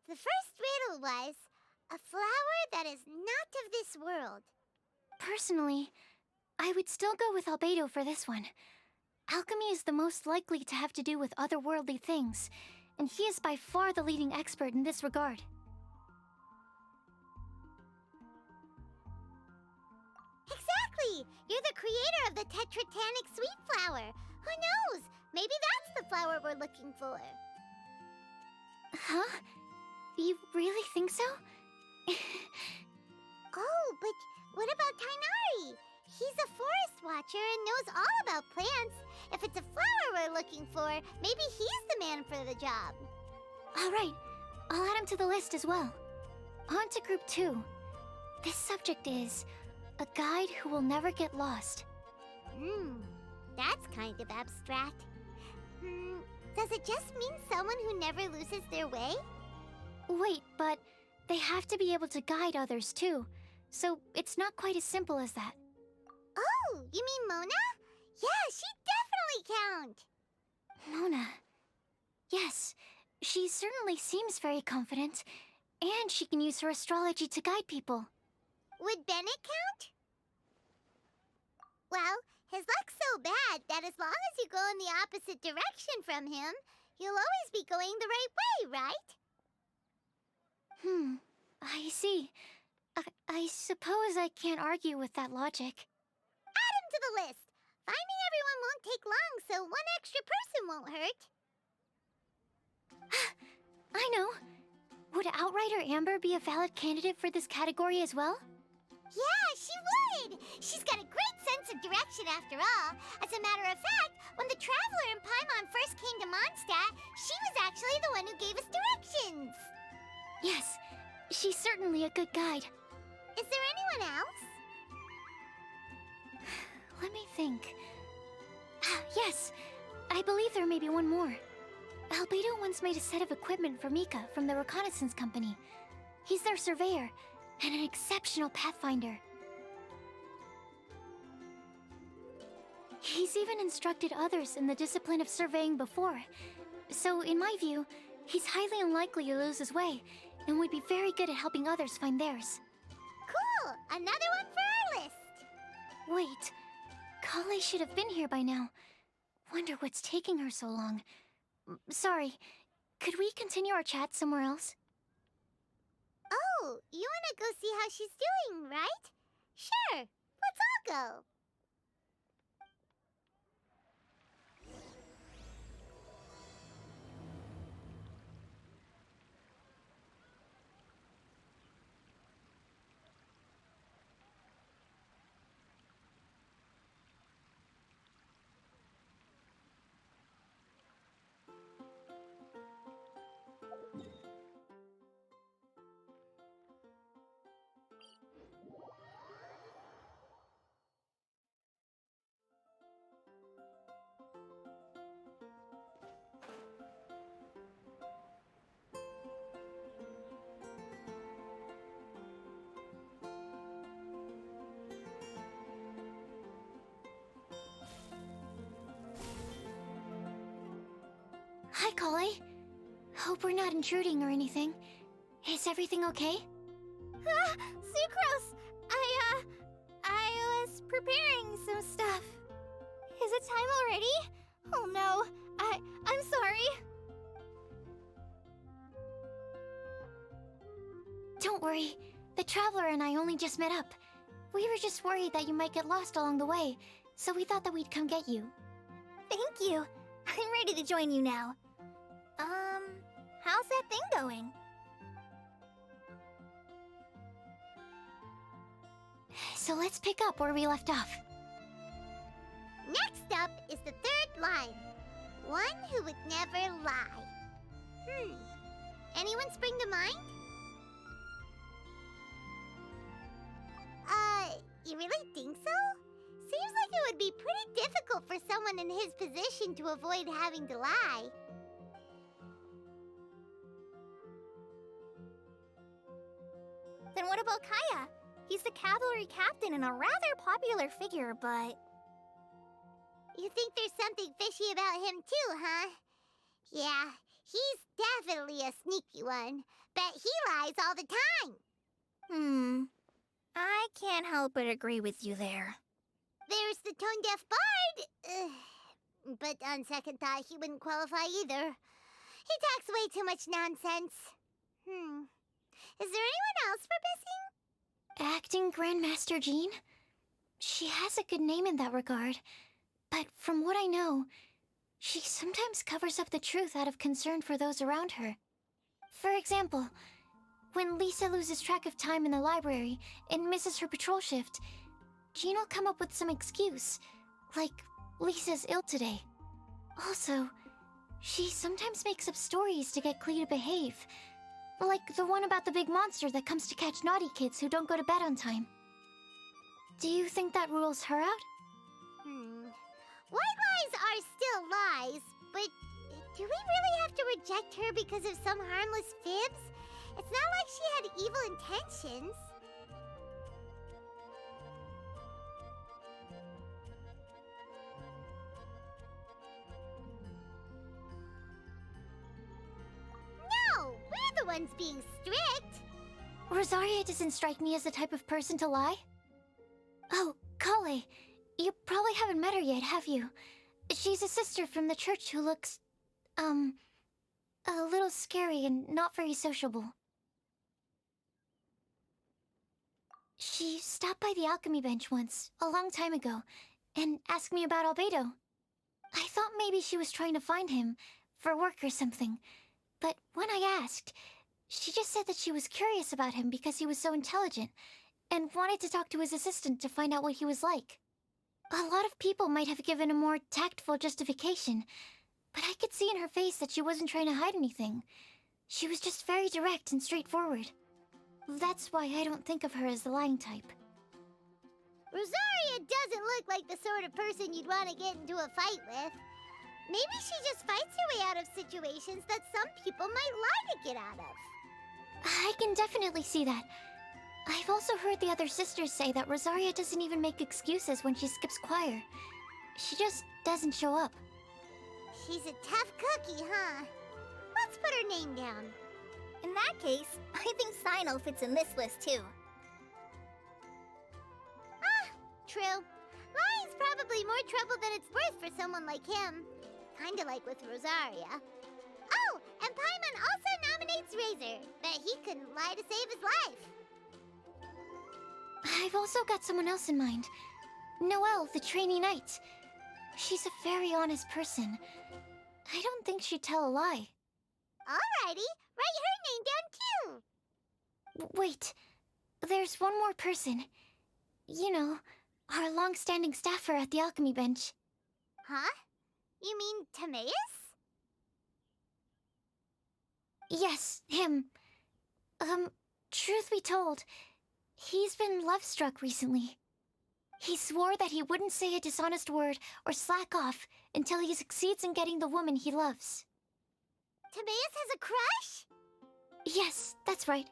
The first riddle was, a flower that is not of this world. Personally, I would still go with Albedo for this one. Alchemy is the most likely to have to do with otherworldly things, and he is by far the leading expert in this regard. Exactly! You're the creator of the Tetratanic Sweet Flower. Who knows? Maybe that's the flower we're looking for. Huh? You really think so? Oh, but what about Tainari? He's a forest watcher and knows all about plants. If it's a flower we're looking for, maybe he's the man for the job. Alright, I'll add him to the list as well. On to group 2. This subject is a guide who will never get lost. That's kind of abstract. Does it just mean someone who never loses their way? Wait, but they have to be able to guide others too, so it's not quite as simple as that. Oh, you mean Mona? Yeah, she definitely count. Mona. Yes, she certainly seems very confident, and she can use her astrology to guide people. Would Bennett count? Well, his luck's so bad that as long as you go in the opposite direction from him, you'll always be going the right way, right? I see. I suppose I can't argue with that logic. Add him to the list. Finding everyone won't take long, so one extra person won't hurt. I know. Would Outrider Amber be a valid candidate for this category as well? Yeah, she would! She's got a great sense of direction after all. As a matter of fact, when the Traveler and Paimon first came to Mondstadt, she was actually the one who gave us directions. Yes, she's certainly a good guide. Is there anyone else? Let me think. Yes, I believe there may be one more. Albedo once made a set of equipment for Mika from the reconnaissance company. He's their surveyor, and an exceptional pathfinder. He's even instructed others in the discipline of surveying before. So, in my view, he's highly unlikely to lose his way, and would be very good at helping others find theirs. Cool! Another one for our list! Wait, Kale should have been here by now. Wonder what's taking her so long. Sorry, could we continue our chat somewhere else? Oh, you wanna go see how she's doing, right? Sure, let's all go. Hi, Kale. Hope we're not intruding or anything. Is everything okay? Sucrose! I was preparing some stuff. Is it time already? Oh no, I'm sorry. Don't worry. The Traveler and I only just met up. We were just worried that you might get lost along the way, so we thought that we'd come get you. Thank you. I'm ready to join you now. How's that thing going? So let's pick up where we left off. Next up is the third line. One who would never lie. Anyone spring to mind? You really think so? Seems like it would be pretty difficult for someone in his position to avoid having to lie. Then what about Kaya? He's the cavalry captain and a rather popular figure, but... You think there's something fishy about him too, huh? Yeah, he's definitely a sneaky one. Bet he lies all the time. I can't help but agree with you there. There's the tone-deaf bard. But on second thought, he wouldn't qualify either. He talks way too much nonsense. Is there anyone else we're missing? Acting Grandmaster Jean? She has a good name in that regard. But from what I know, she sometimes covers up the truth out of concern for those around her. For example, when Lisa loses track of time in the library and misses her patrol shift, Jean will come up with some excuse, like Lisa's ill today. Also, she sometimes makes up stories to get Klee to behave, like the one about the big monster that comes to catch naughty kids who don't go to bed on time. Do you think that rules her out? White lies are still lies, but do we really have to reject her because of some harmless fibs? It's not like she had evil intentions. No, we're the ones being strict. Rosaria doesn't strike me as the type of person to lie. Oh, Kale, you probably haven't met her yet, have you? She's a sister from the church who looks, a little scary and not very sociable. She stopped by the alchemy bench once, a long time ago, and asked me about Albedo. I thought maybe she was trying to find him, for work or something. But when I asked, she just said that she was curious about him because he was so intelligent, and wanted to talk to his assistant to find out what he was like. A lot of people might have given a more tactful justification, but I could see in her face that she wasn't trying to hide anything. She was just very direct and straightforward. That's why I don't think of her as the lying type. Rosaria doesn't look like the sort of person you'd want to get into a fight with. Maybe she just fights her way out of situations that some people might lie to get out of. I can definitely see that. I've also heard the other sisters say that Rosaria doesn't even make excuses when she skips choir. She just doesn't show up. She's a tough cookie, huh? Let's put her name down. In that case, I think Sino fits in this list too. True. Lying's probably more trouble than it's worth for someone like him. Kinda like with Rosaria. Oh, and Paimon also nominates Razor, but he couldn't lie to save his life. I've also got someone else in mind. Noelle, the trainee knight. She's a very honest person. I don't think she'd tell a lie. Alrighty, write her name down too. Wait, there's one more person. You know, our long-standing staffer at the alchemy bench. Huh? You mean Timaeus? Yes, him. Truth be told, he's been love-struck recently. He swore that he wouldn't say a dishonest word or slack off until he succeeds in getting the woman he loves. Timaeus has a crush? Yes, that's right.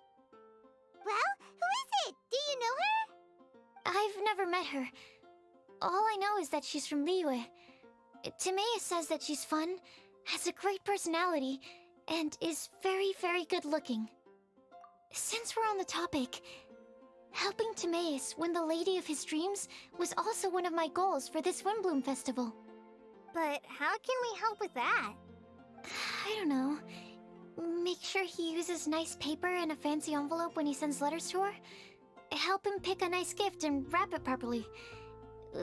Well, who is it? Do you know her? I've never met her. All I know is that she's from Liyue. Timaeus says that she's fun, has a great personality, and is very, very good looking. Since we're on the topic, helping Timaeus win the lady of his dreams was also one of my goals for this Windblume festival. But how can we help with that? I don't know. Make sure he uses nice paper and a fancy envelope when he sends letters to her. Help him pick a nice gift and wrap it properly.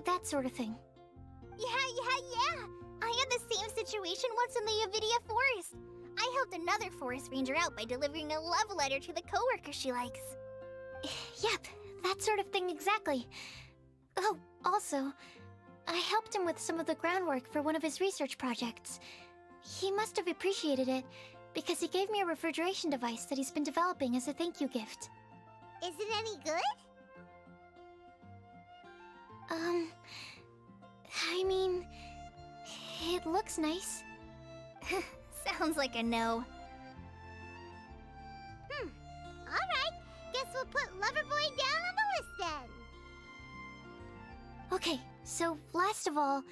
That sort of thing. Yeah. I had the same situation once in the Avidia Forest. I helped another forest ranger out by delivering a love letter to the coworker she likes. Yep, that sort of thing exactly. Oh, also, I helped him with some of the groundwork for one of his research projects. He must have appreciated it, because he gave me a refrigeration device that he's been developing as a thank you gift. Is it any good? I mean, it looks nice. Sounds like a no. Alright, guess we'll put Loverboy down on the list then. Okay, so last of all,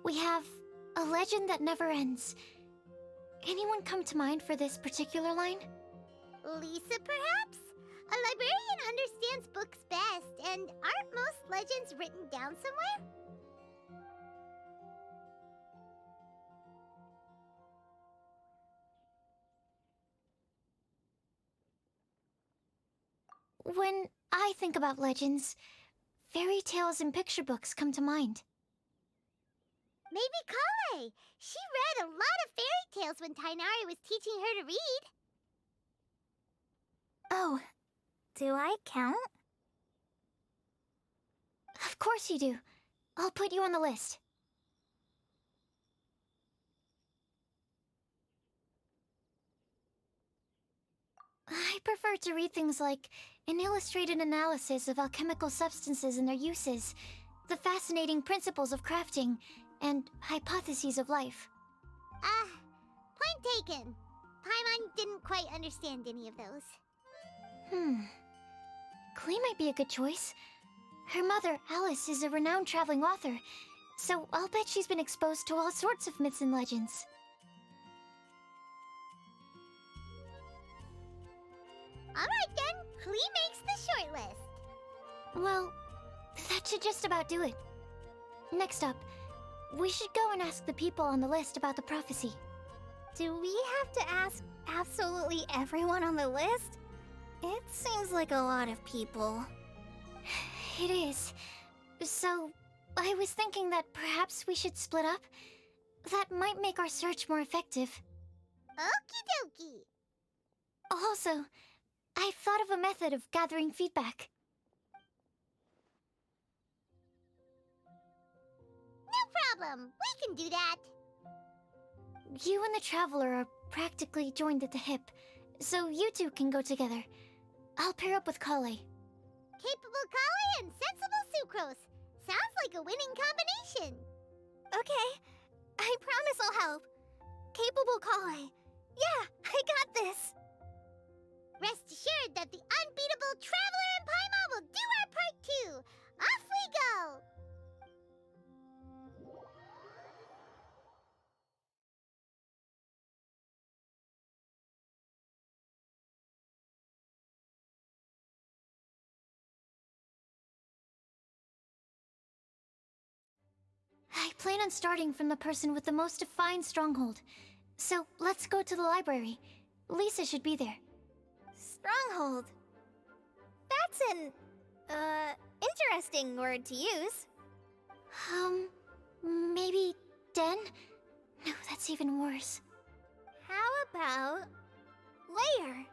we have a legend that never ends. Anyone come to mind for this particular line? Lisa, perhaps? A librarian understands books best, and aren't most legends written down somewhere? When I think about legends, fairy tales and picture books come to mind. Maybe Kale. She read a lot of fairy tales when Tainari was teaching her to read. Oh, do I count? Of course you do. I'll put you on the list. I prefer to read things like an illustrated analysis of alchemical substances and their uses, the fascinating principles of crafting, and hypotheses of life. Point taken. Paimon didn't quite understand any of those. Klee might be a good choice. Her mother, Alice, is a renowned traveling author, so I'll bet she's been exposed to all sorts of myths and legends. Alright then, Klee makes the short list. Well, that should just about do it. Next up, we should go and ask the people on the list about the prophecy. Do we have to ask absolutely everyone on the list? It seems like a lot of people. It is. So, I was thinking that perhaps we should split up. That might make our search more effective. Okie dokie. Also, I've thought of a method of gathering feedback. problem. We can do that. You and the Traveler are practically joined at the hip, so you two can go together. I'll pair up with Kale. Capable Kale and sensible Sucrose. Sounds like a winning combination. Okay, I promise I'll help. Capable Kale. Yeah, I got this. Rest assured that the unbeatable Traveler and Paimon will do our part too. Off we go! I plan on starting from the person with the most defined stronghold. So let's go to the library. Lisa should be there. Stronghold. That's an, interesting word to use. Maybe den? No, that's even worse. How about layer?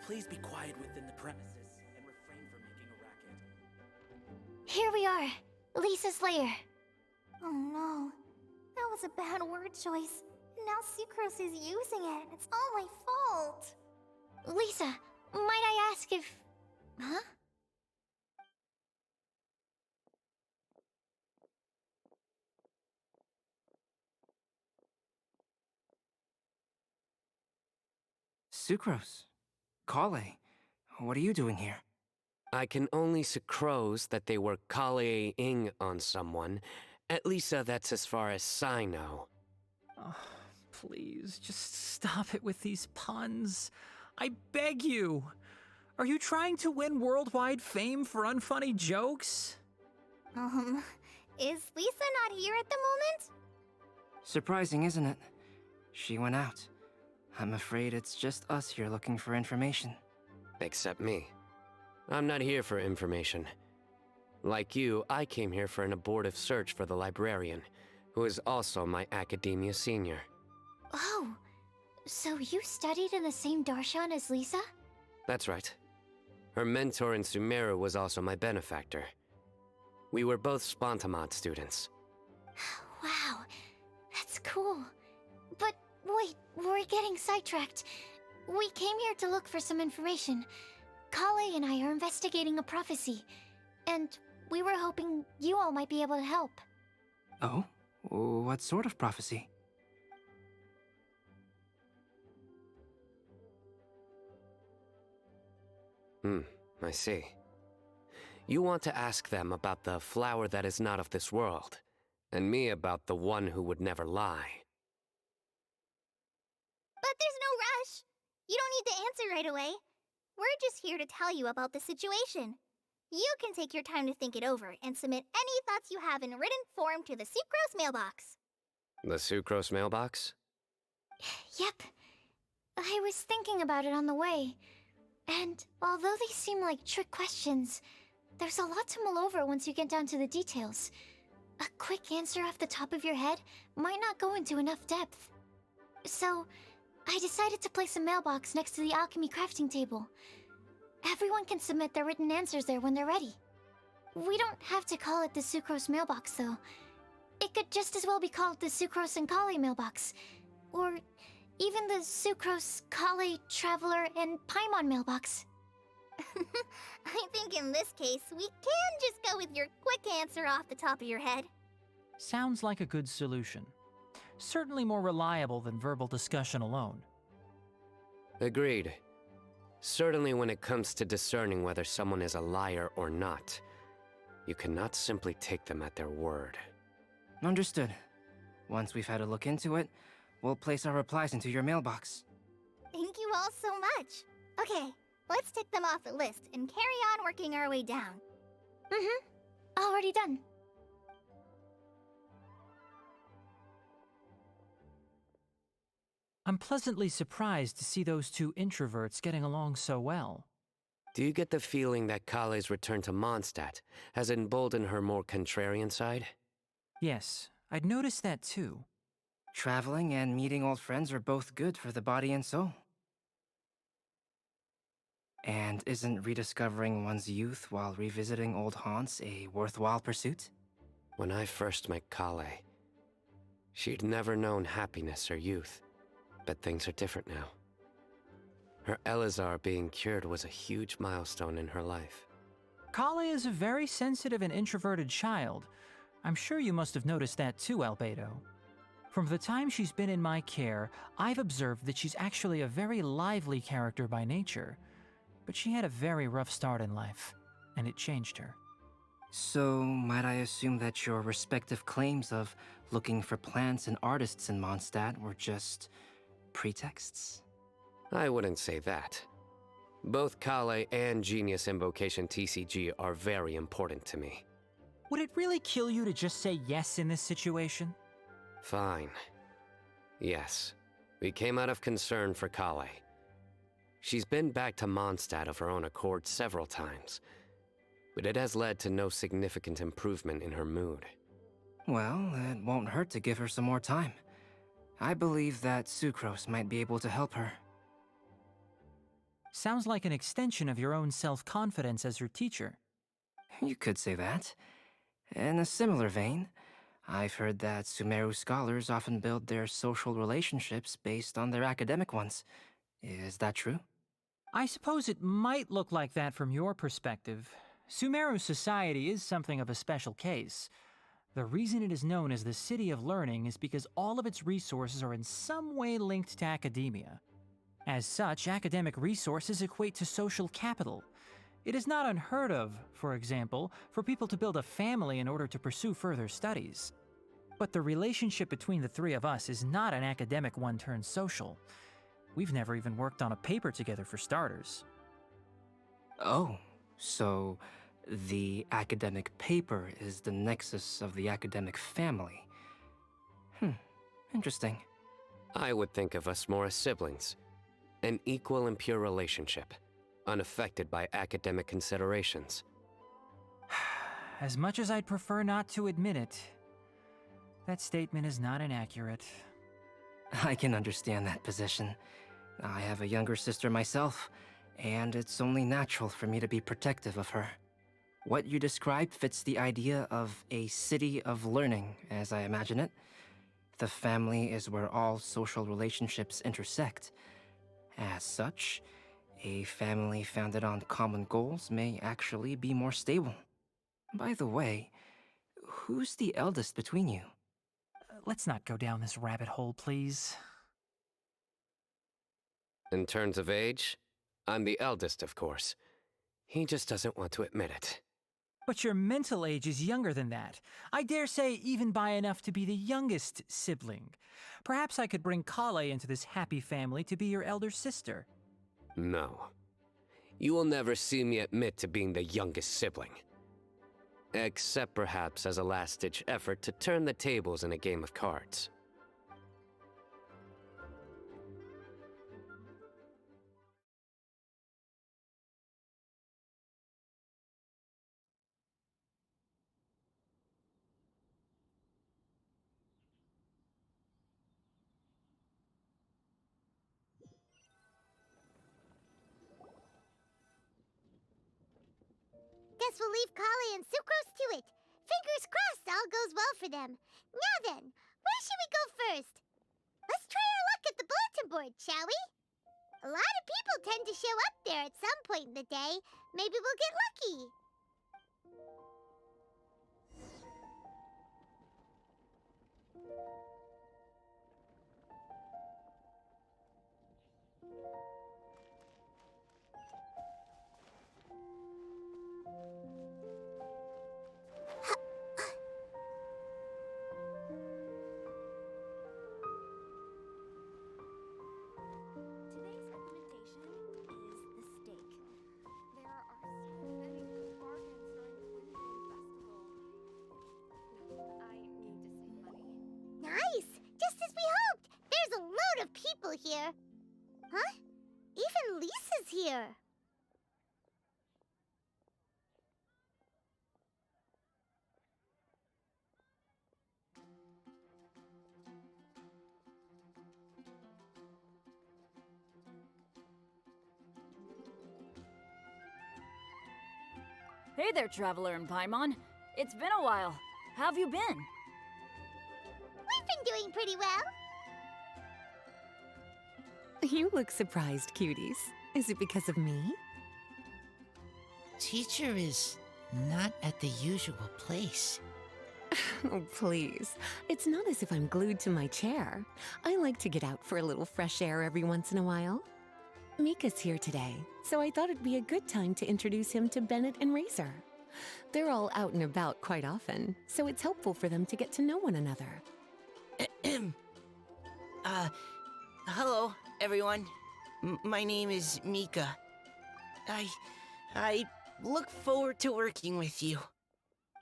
Please be quiet within the premises and refrain from making a racket. Here we are, Lisa's lair. Oh no, that was a bad word choice. Now Sucrose is using it. It's all my fault. Lisa, might I ask if... Huh? Sucrose. Kale. What are you doing here? I can only sucrose that they were Kale-ing on someone. At least that's as far as I know. Oh, please, just stop it with these puns. I beg you. Are you trying to win worldwide fame for unfunny jokes? Is Lisa not here at the moment? Surprising, isn't it? She went out. I'm afraid it's just us here looking for information. Except me. I'm not here for information. Like you, I came here for an abortive search for the librarian, who is also my academia senior. Oh, so you studied in the same darshan as Lisa? That's right. Her mentor in Sumeru was also my benefactor. We were both Spontamod students. Wow, that's cool. But wait, we're getting sidetracked. We came here to look for some information. Kale and I are investigating a prophecy, and we were hoping you all might be able to help. Oh? What sort of prophecy? I see. You want to ask them about the flower that is not of this world, and me about the one who would never lie. But there's no rush. You don't need to answer right away. We're just here to tell you about the situation. You can take your time to think it over and submit any thoughts you have in written form to the Sucrose mailbox. The Sucrose mailbox? Yep. I was thinking about it on the way. And although they seem like trick questions, there's a lot to mull over once you get down to the details. A quick answer off the top of your head might not go into enough depth. So, I decided to place a mailbox next to the alchemy crafting table. Everyone can submit their written answers there when they're ready. We don't have to call it the Sucrose mailbox, though. It could just as well be called the Sucrose and Kale mailbox. Or even the Sucrose, Kale, Traveler, and Paimon mailbox. I think in this case, we can just go with your quick answer off the top of your head. Sounds like a good solution. Certainly more reliable than verbal discussion alone. Agreed. Certainly when it comes to discerning whether someone is a liar or not, you cannot simply take them at their word. Understood. Once we've had a look into it, we'll place our replies into your mailbox. Thank you all so much. Okay, let's tick them off the list and carry on working our way down. Already done. I'm pleasantly surprised to see those two introverts getting along so well. Do you get the feeling that Kale's return to Mondstadt has emboldened her more contrarian side? Yes, I'd noticed that too. Traveling and meeting old friends are both good for the body and soul. And isn't rediscovering one's youth while revisiting old haunts a worthwhile pursuit? When I first met Kale, she'd never known happiness or youth, but things are different now. Her Elazar being cured was a huge milestone in her life. Kale is a very sensitive and introverted child. I'm sure you must have noticed that too, Albedo. From the time she's been in my care, I've observed that she's actually a very lively character by nature. But she had a very rough start in life, and it changed her. So, might I assume that your respective claims of looking for plants and artists in Mondstadt were just pretexts? I wouldn't say that. Both Kale and Genius Invocation TCG are very important to me. Would it really kill you to just say yes in this situation? Fine. Yes, we came out of concern for Kale. She's been back to Mondstadt of her own accord several times, but it has led to no significant improvement in her mood. Well, it won't hurt to give her some more time. I believe that Sucrose might be able to help her. Sounds like an extension of your own self-confidence as her teacher. You could say that. In a similar vein, I've heard that Sumeru scholars often build their social relationships based on their academic ones. Is that true? I suppose it might look like that from your perspective. Sumeru society is something of a special case. The reason it is known as the City of Learning is because all of its resources are in some way linked to academia. As such, academic resources equate to social capital. It is not unheard of, for example, for people to build a family in order to pursue further studies. But the relationship between the three of us is not an academic one turned social. We've never even worked on a paper together for starters. Oh, so the academic paper is the nexus of the academic family. Interesting. I would think of us more as siblings. An equal and pure relationship, unaffected by academic considerations. As much as I'd prefer not to admit it, that statement is not inaccurate. I can understand that position. I have a younger sister myself, and it's only natural for me to be protective of her. What you described fits the idea of a city of learning, as I imagine it. The family is where all social relationships intersect. As such, a family founded on common goals may actually be more stable. By the way, who's the eldest between you? Let's not go down this rabbit hole, please. In terms of age, I'm the eldest, of course. He just doesn't want to admit it. But your mental age is younger than that. I dare say even by enough to be the youngest sibling. Perhaps I could bring Kale into this happy family to be your elder sister. No. You will never see me admit to being the youngest sibling. Except perhaps as a last-ditch effort to turn the tables in a game of cards. Guess we'll leave Kali and Sucrose to it. Fingers crossed all goes well for them. Now then, where should we go first? Let's try our luck at the bulletin board, shall we? A lot of people tend to show up there at some point in the day. Maybe we'll get lucky. Today's implementation is the stake. There are so many good of people here. Huh? Even Lisa's here. Hey there, Traveler and Paimon. It's been a while. How have you been? We've been doing pretty well. You look surprised, cuties. Is it because of me? Teacher is not at the usual place. Oh, please. It's not as if I'm glued to my chair. I like to get out for a little fresh air every once in a while. Mika's here today, so I thought it'd be a good time to introduce him to Bennett and Razor. They're all out and about quite often, so it's helpful for them to get to know one another. Hello, everyone. My name is Mika. I look forward to working with you.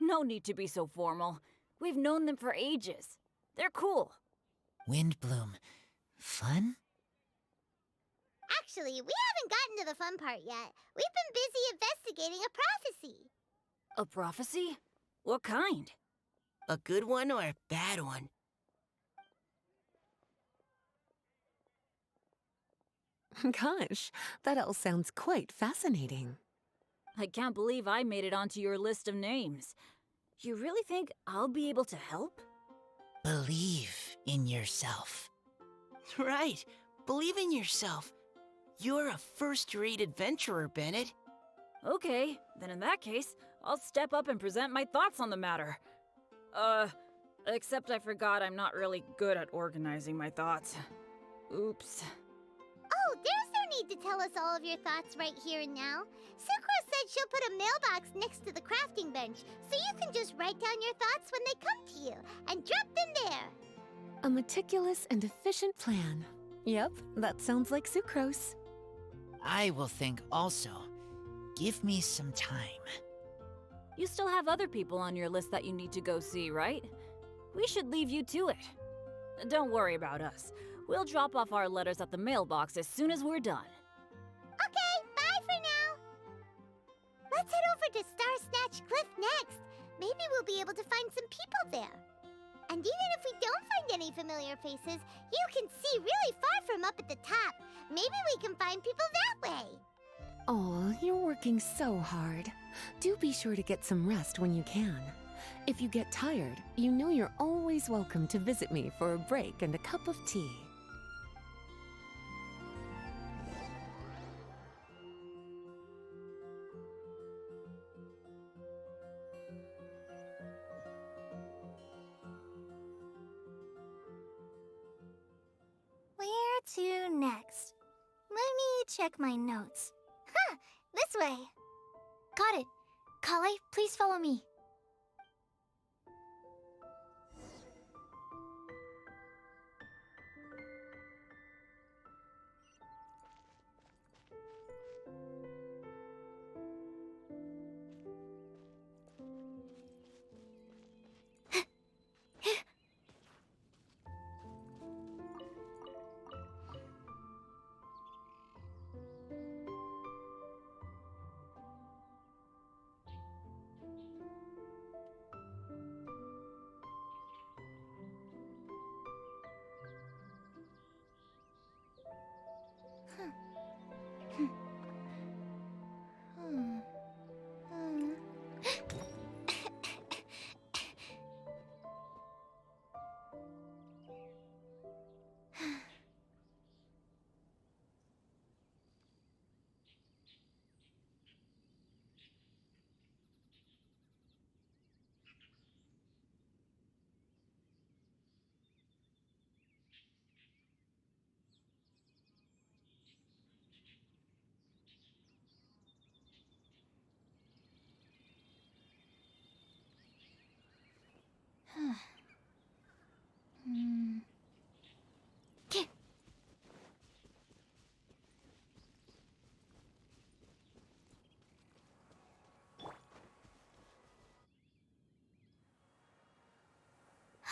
No need to be so formal. We've known them for ages. They're cool. Windblume. Fun? Actually, we haven't gotten to the fun part yet. We've been busy investigating a prophecy. A prophecy? What kind? A good one or a bad one? Gosh, that all sounds quite fascinating. I can't believe I made it onto your list of names. You really think I'll be able to help? Believe in yourself. Right. Believe in yourself. You're a first-rate adventurer, Bennett. Okay, then in that case, I'll step up and present my thoughts on the matter. Except I forgot I'm not really good at organizing my thoughts. Oops. Oh, there's no need to tell us all of your thoughts right here and now. Sucro said she'll put a mailbox next to the crafting bench, so you can just write down your thoughts when they come to you, and drop them there. A meticulous and efficient plan. Yep, that sounds like sucrose. I will think also. Give me some time. You still have other people on your list that you need to go see, right? We should leave you to it. Don't worry about us. We'll drop off our letters at the mailbox as soon as we're done. Okay, bye for now. Let's head over to Star Snatch Cliff next. Maybe we'll be able to find some people there. And even if we don't find any familiar faces, you can see really far from up at the top. Maybe we can find people that way. Oh, you're working so hard. Do be sure to get some rest when you can. If you get tired, you know you're always welcome to visit me for a break and a cup of tea. Where to next? Let me check my notes. Huh, this way. Got it. Kale, please follow me.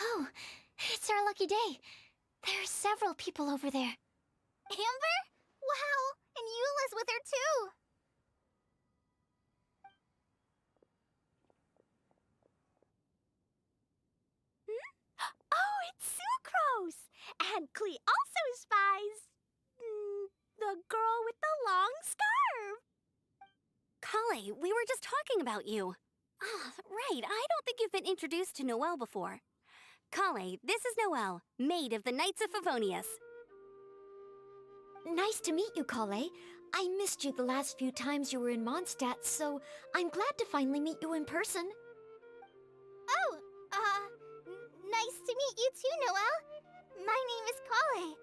Oh, it's our lucky day. There are several people over there. Amber? Wow, and Eula's with her too. Oh, it's Sucrose! And Klee also spies the girl with the long scarf. Kale, we were just talking about you. Ah, right. I don't think you've been introduced to Noelle before. Kale, this is Noelle, maid of the Knights of Favonius. Nice to meet you, Kale. I missed you the last few times you were in Mondstadt, so I'm glad to finally meet you in person. Oh, nice to meet you too, Noelle. My name is Kale.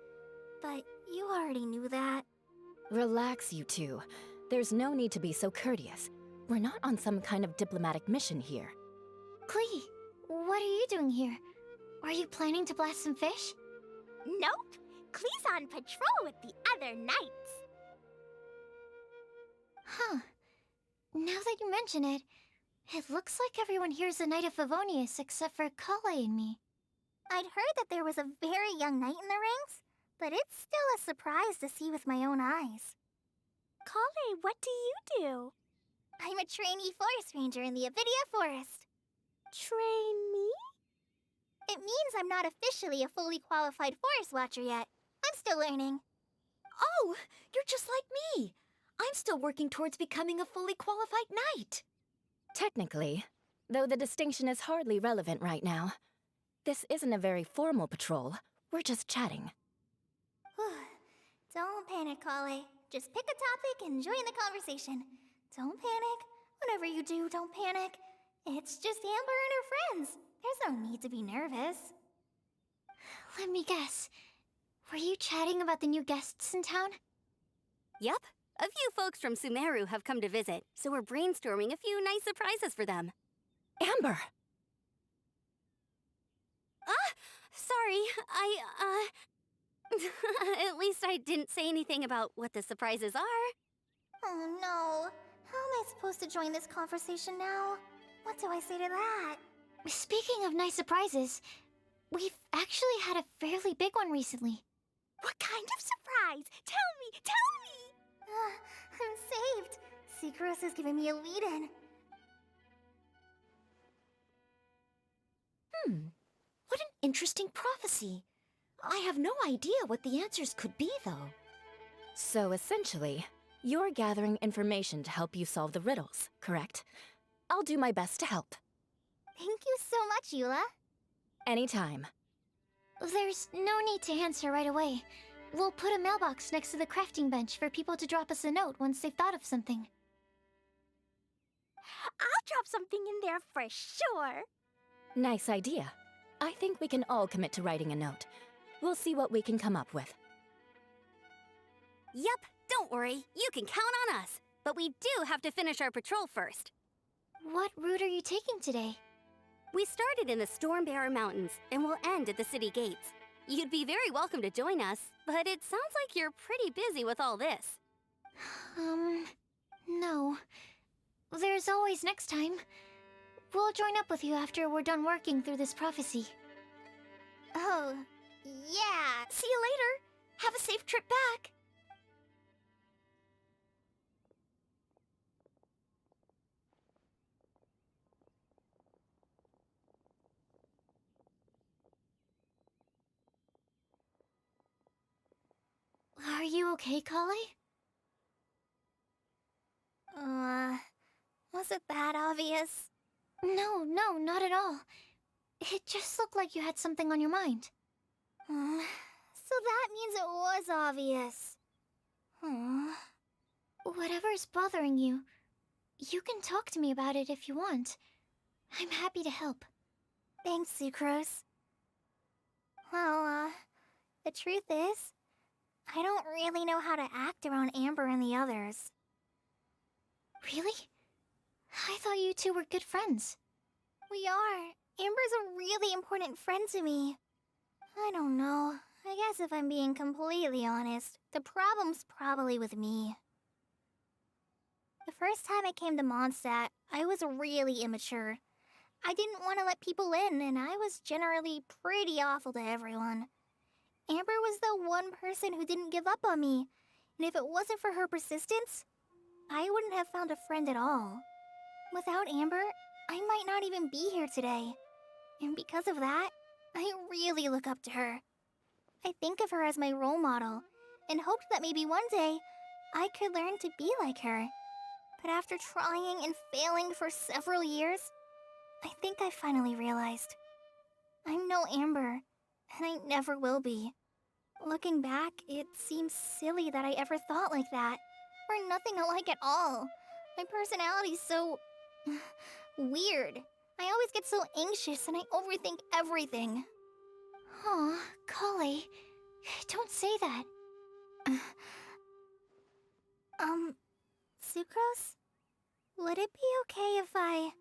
But you already knew that. Relax, you two. There's no need to be so courteous. We're not on some kind of diplomatic mission here. Klee, what are you doing here? Are you planning to blast some fish? Nope. Klee's on patrol with the other knights. Huh. Now that you mention it, it looks like everyone here is a Knight of Favonius except for Kale and me. I'd heard that there was a very young knight in the ranks, but it's still a surprise to see with my own eyes. Kale, what do you do? I'm a trainee forest ranger in the Avidia Forest. Trainee? It means I'm not officially a fully qualified forest watcher yet. I'm still learning. Oh, you're just like me. I'm still working towards becoming a fully qualified knight. Technically, though the distinction is hardly relevant right now. This isn't a very formal patrol. We're just chatting. Don't panic, Kale. Just pick a topic and join the conversation. Don't panic. Whatever you do, don't panic. It's just Amber and her friends. There's no need to be nervous. Let me guess. Were you chatting about the new guests in town? Yep. A few folks from Sumeru have come to visit, so we're brainstorming a few nice surprises for them. Amber! Sorry. At least I didn't say anything about what the surprises are. Oh no. How am I supposed to join this conversation now? What do I say to that? Speaking of nice surprises, we've actually had a fairly big one recently. What kind of surprise? Tell me! Tell me! I'm saved. Sucrose is giving me a lead-in. What an interesting prophecy. I have no idea what the answers could be, though. So essentially, you're gathering information to help you solve the riddles, correct? I'll do my best to help. Thank you so much, Eula. Anytime. There's no need to answer right away. We'll put a mailbox next to the crafting bench for people to drop us a note once they've thought of something. I'll drop something in there for sure. Nice idea. I think we can all commit to writing a note. We'll see what we can come up with. Yep, don't worry. You can count on us. But we do have to finish our patrol first. What route are you taking today? We started in the Stormbearer Mountains, and we'll end at the city gates. You'd be very welcome to join us, but it sounds like you're pretty busy with all this. No. There's always next time. We'll join up with you after we're done working through this prophecy. Oh, yeah. See you later. Have a safe trip back. Are you okay, Kale? Was it that obvious? No, not at all. It just looked like you had something on your mind. So that means it was obvious. Whatever's bothering you, you can talk to me about it if you want. I'm happy to help. Thanks, Sucrose. Well, the truth is, I don't really know how to act around Amber and the others. Really? I thought you two were good friends. We are. Amber's a really important friend to me. I don't know. I guess if I'm being completely honest, the problem's probably with me. The first time I came to Mondstadt, I was really immature. I didn't want to let people in, and I was generally pretty awful to everyone. Amber was the one person who didn't give up on me. And if it wasn't for her persistence, I wouldn't have found a friend at all. Without Amber, I might not even be here today. And because of that, I really look up to her. I think of her as my role model, and hoped that maybe one day I could learn to be like her. But after trying and failing for several years, I think I finally realized I'm no Amber, and I never will be. Looking back, it seems silly that I ever thought like that. We're nothing alike at all. My personality's so... weird. I always get so anxious and I overthink everything. Aw, Kale, don't say that. Sucrose? Would it be okay if I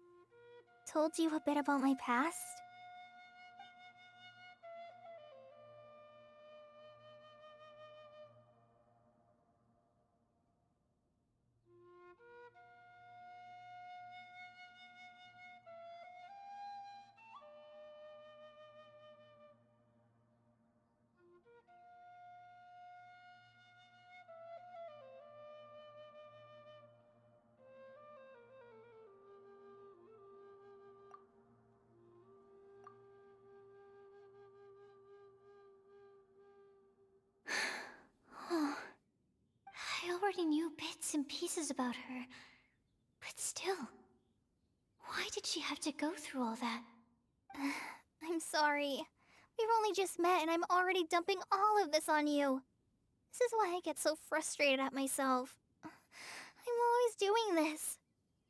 told you a bit about my past? I already knew bits and pieces about her. But still, why did she have to go through all that? I'm sorry. We've only just met and I'm already dumping all of this on you. This is why I get so frustrated at myself. I'm always doing this.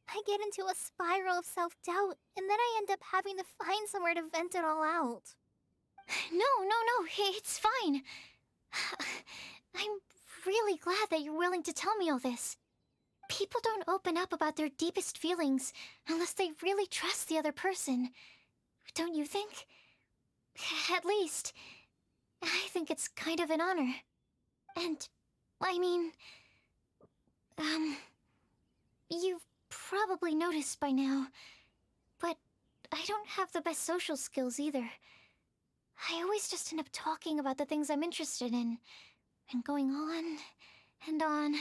I get into a spiral of self-doubt, and then I end up having to find somewhere to vent it all out. No, it's fine. I'm really glad that you're willing to tell me all this. People don't open up about their deepest feelings unless they really trust the other person. Don't you think? At least, I think it's kind of an honor. And, I mean... you've probably noticed by now, but I don't have the best social skills either. I always just end up talking about the things I'm interested in, and going on and on.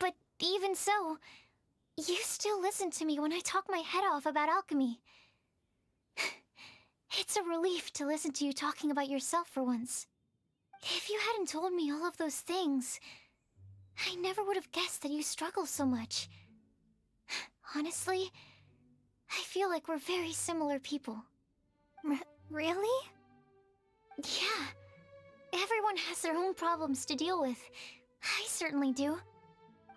But even so, you still listen to me when I talk my head off about alchemy. It's a relief to listen to you talking about yourself for once. If you hadn't told me all of those things, I never would have guessed that you struggle so much. Honestly, I feel like we're very similar people. Really? Yeah. Everyone has their own problems to deal with. I certainly do.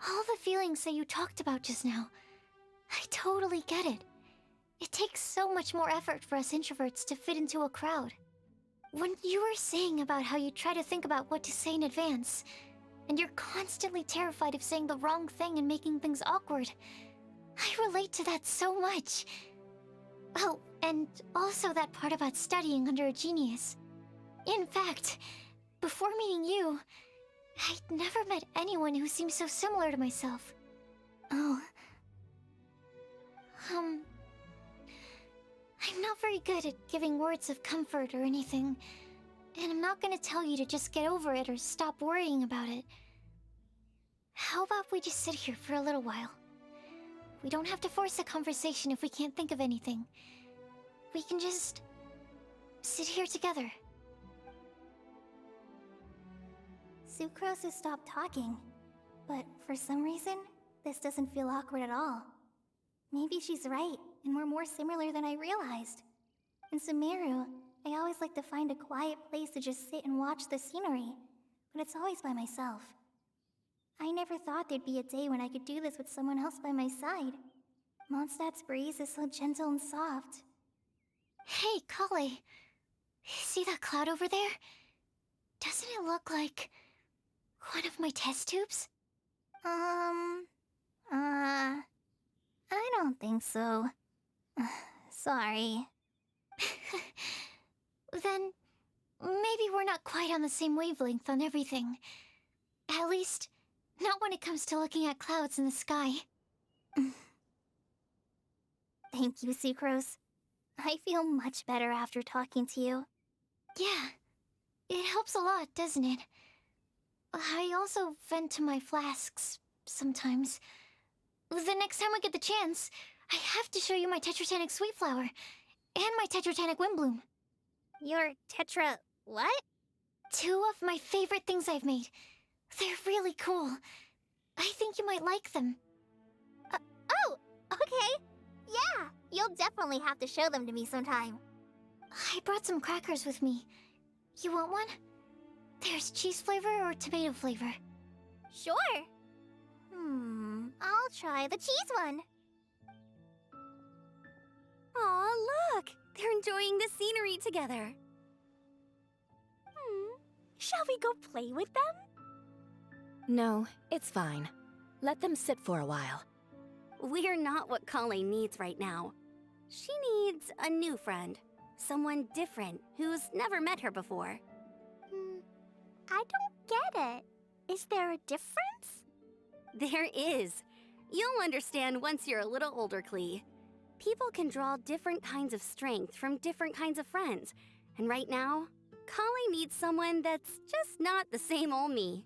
All the feelings that you talked about just now, I totally get it. It takes so much more effort for us introverts to fit into a crowd. When you were saying about how you try to think about what to say in advance, and you're constantly terrified of saying the wrong thing and making things awkward, I relate to that so much. Oh, and also that part about studying under a genius. In fact, before meeting you, I'd never met anyone who seemed so similar to myself. Oh. I'm not very good at giving words of comfort or anything, and I'm not gonna tell you to just get over it or stop worrying about it. How about we just sit here for a little while? We don't have to force a conversation if we can't think of anything. We can just sit here together. Sucrose has stopped talking, but for some reason, this doesn't feel awkward at all. Maybe she's right, and we're more similar than I realized. In Sumeru, I always like to find a quiet place to just sit and watch the scenery, but it's always by myself. I never thought there'd be a day when I could do this with someone else by my side. Mondstadt's breeze is so gentle and soft. Hey, Kale. See that cloud over there? Doesn't it look like one of my test tubes? I don't think so. Sorry. Then, maybe we're not quite on the same wavelength on everything. At least, not when it comes to looking at clouds in the sky. Thank you, Sucrose. I feel much better after talking to you. Yeah. It helps a lot, doesn't it? I also vent to my flasks sometimes. The next time we get the chance, I have to show you my Tetratanic Sweet Flower and my Tetratanic Windblume. Your tetra... what? 2 of my favorite things I've made. They're really cool. I think you might like them. Oh, okay. Yeah, you'll definitely have to show them to me sometime. I brought some crackers with me. You want one? There's cheese flavor or tomato flavor. Sure. I'll try the cheese one. Aw, look! They're enjoying the scenery together. Shall we go play with them? No, it's fine. Let them sit for a while. We're not what Colleen needs right now. She needs a new friend. Someone different who's never met her before. I don't get it. Is there a difference? There is. You'll understand once you're a little older, Klee. People can draw different kinds of strength from different kinds of friends. And right now, Colleen needs someone that's just not the same old me.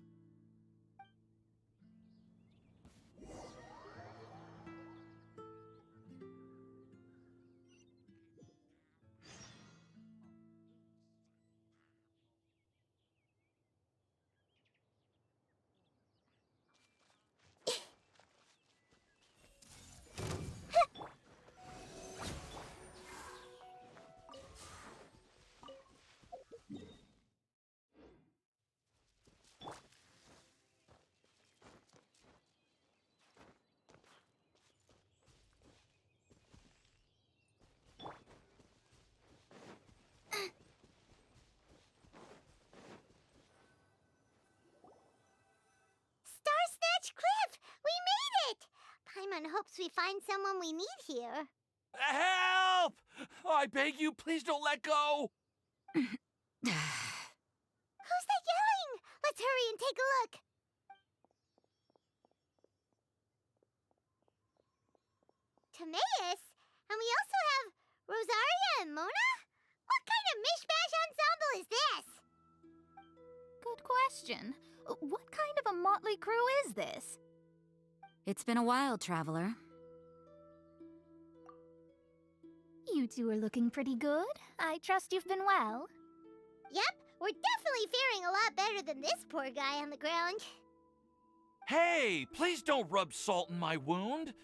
Star Snatch Cliff! We made it! Paimon hopes we find someone we need here. Help! Oh, I beg you, please don't let go! Who's that yelling? Let's hurry and take a look. Timaeus? And we also have Rosaria and Mona? What kind of mishmash ensemble is this? Good question. What kind of a motley crew is this? It's been a while, Traveler. You two are looking pretty good. I trust you've been well. Yep, we're definitely faring a lot better than this poor guy on the ground. Hey, please don't rub salt in my wound.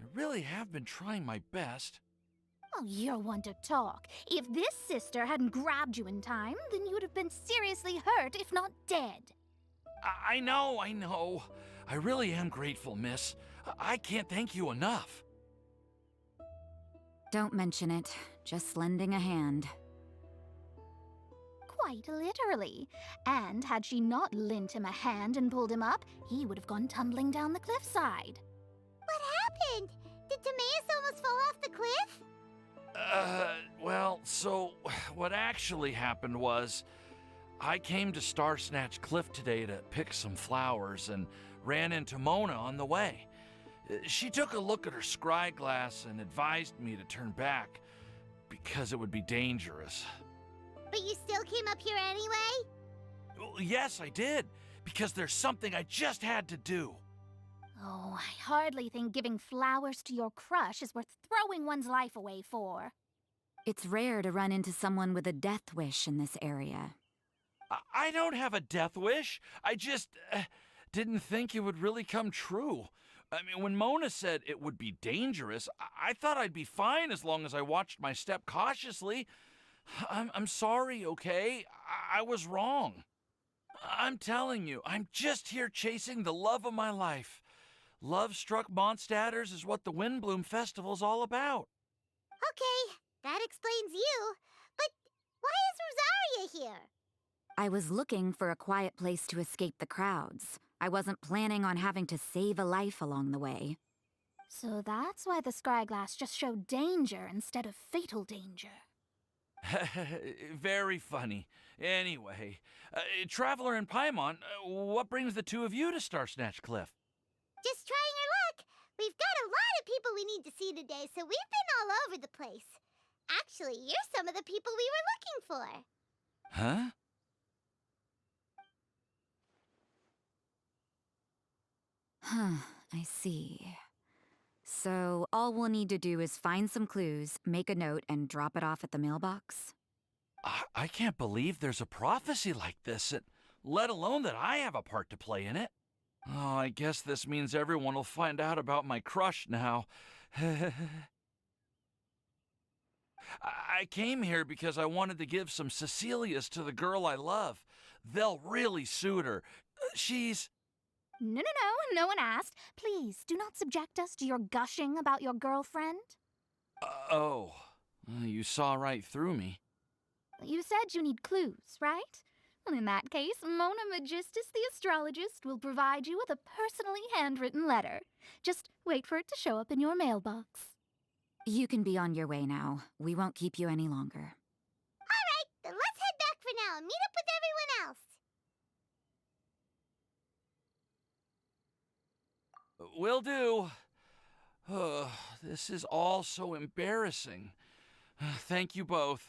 I really have been trying my best. Oh, you're one to talk. If this sister hadn't grabbed you in time, then you'd have been seriously hurt, if not dead. I know. I really am grateful, miss. I can't thank you enough. Don't mention it. Just lending a hand. Quite literally. And had she not lent him a hand and pulled him up, he would have gone tumbling down the cliffside. What happened? Did Timaeus almost fall off the cliff? Well, so what actually happened was I came to Star Snatch Cliff today to pick some flowers and ran into Mona on the way. She took a look at her scry glass and advised me to turn back because it would be dangerous. But you still came up here anyway? Well, yes, I did, because there's something I just had to do. Oh, I hardly think giving flowers to your crush is worth throwing one's life away for. It's rare to run into someone with a death wish in this area. I don't have a death wish. I just didn't think it would really come true. I mean, when Mona said it would be dangerous, I thought I'd be fine as long as I watched my step cautiously. I'm sorry, okay? I was wrong. I'm telling you, I'm just here chasing the love of my life. Love-struck Mondstadters is what the Windblume Festival's all about. Okay, that explains you. But why is Rosaria here? I was looking for a quiet place to escape the crowds. I wasn't planning on having to save a life along the way. So that's why the scryglass just showed danger instead of fatal danger. Very funny. Anyway, Traveler and Paimon, what brings the two of you to Star Snatch Cliff? Just trying our luck. We've got a lot of people we need to see today, so we've been all over the place. Actually, you're some of the people we were looking for. Huh? I see. So, all we'll need to do is find some clues, make a note, and drop it off at the mailbox? I can't believe there's a prophecy like this, let alone that I have a part to play in it. Oh, I guess this means everyone will find out about my crush now. I came here because I wanted to give some Cecilias to the girl I love. They'll really suit her. She's... No, no one asked. Please, do not subject us to your gushing about your girlfriend. Oh, you saw right through me. You said you need clues, right? Well, in that case, Mona Magistus the astrologist will provide you with a personally handwritten letter. Just wait for it to show up in your mailbox. You can be on your way now. We won't keep you any longer. Alright, then let's head back for now and meet up with everyone else. Will do. This is all so embarrassing. Thank you both.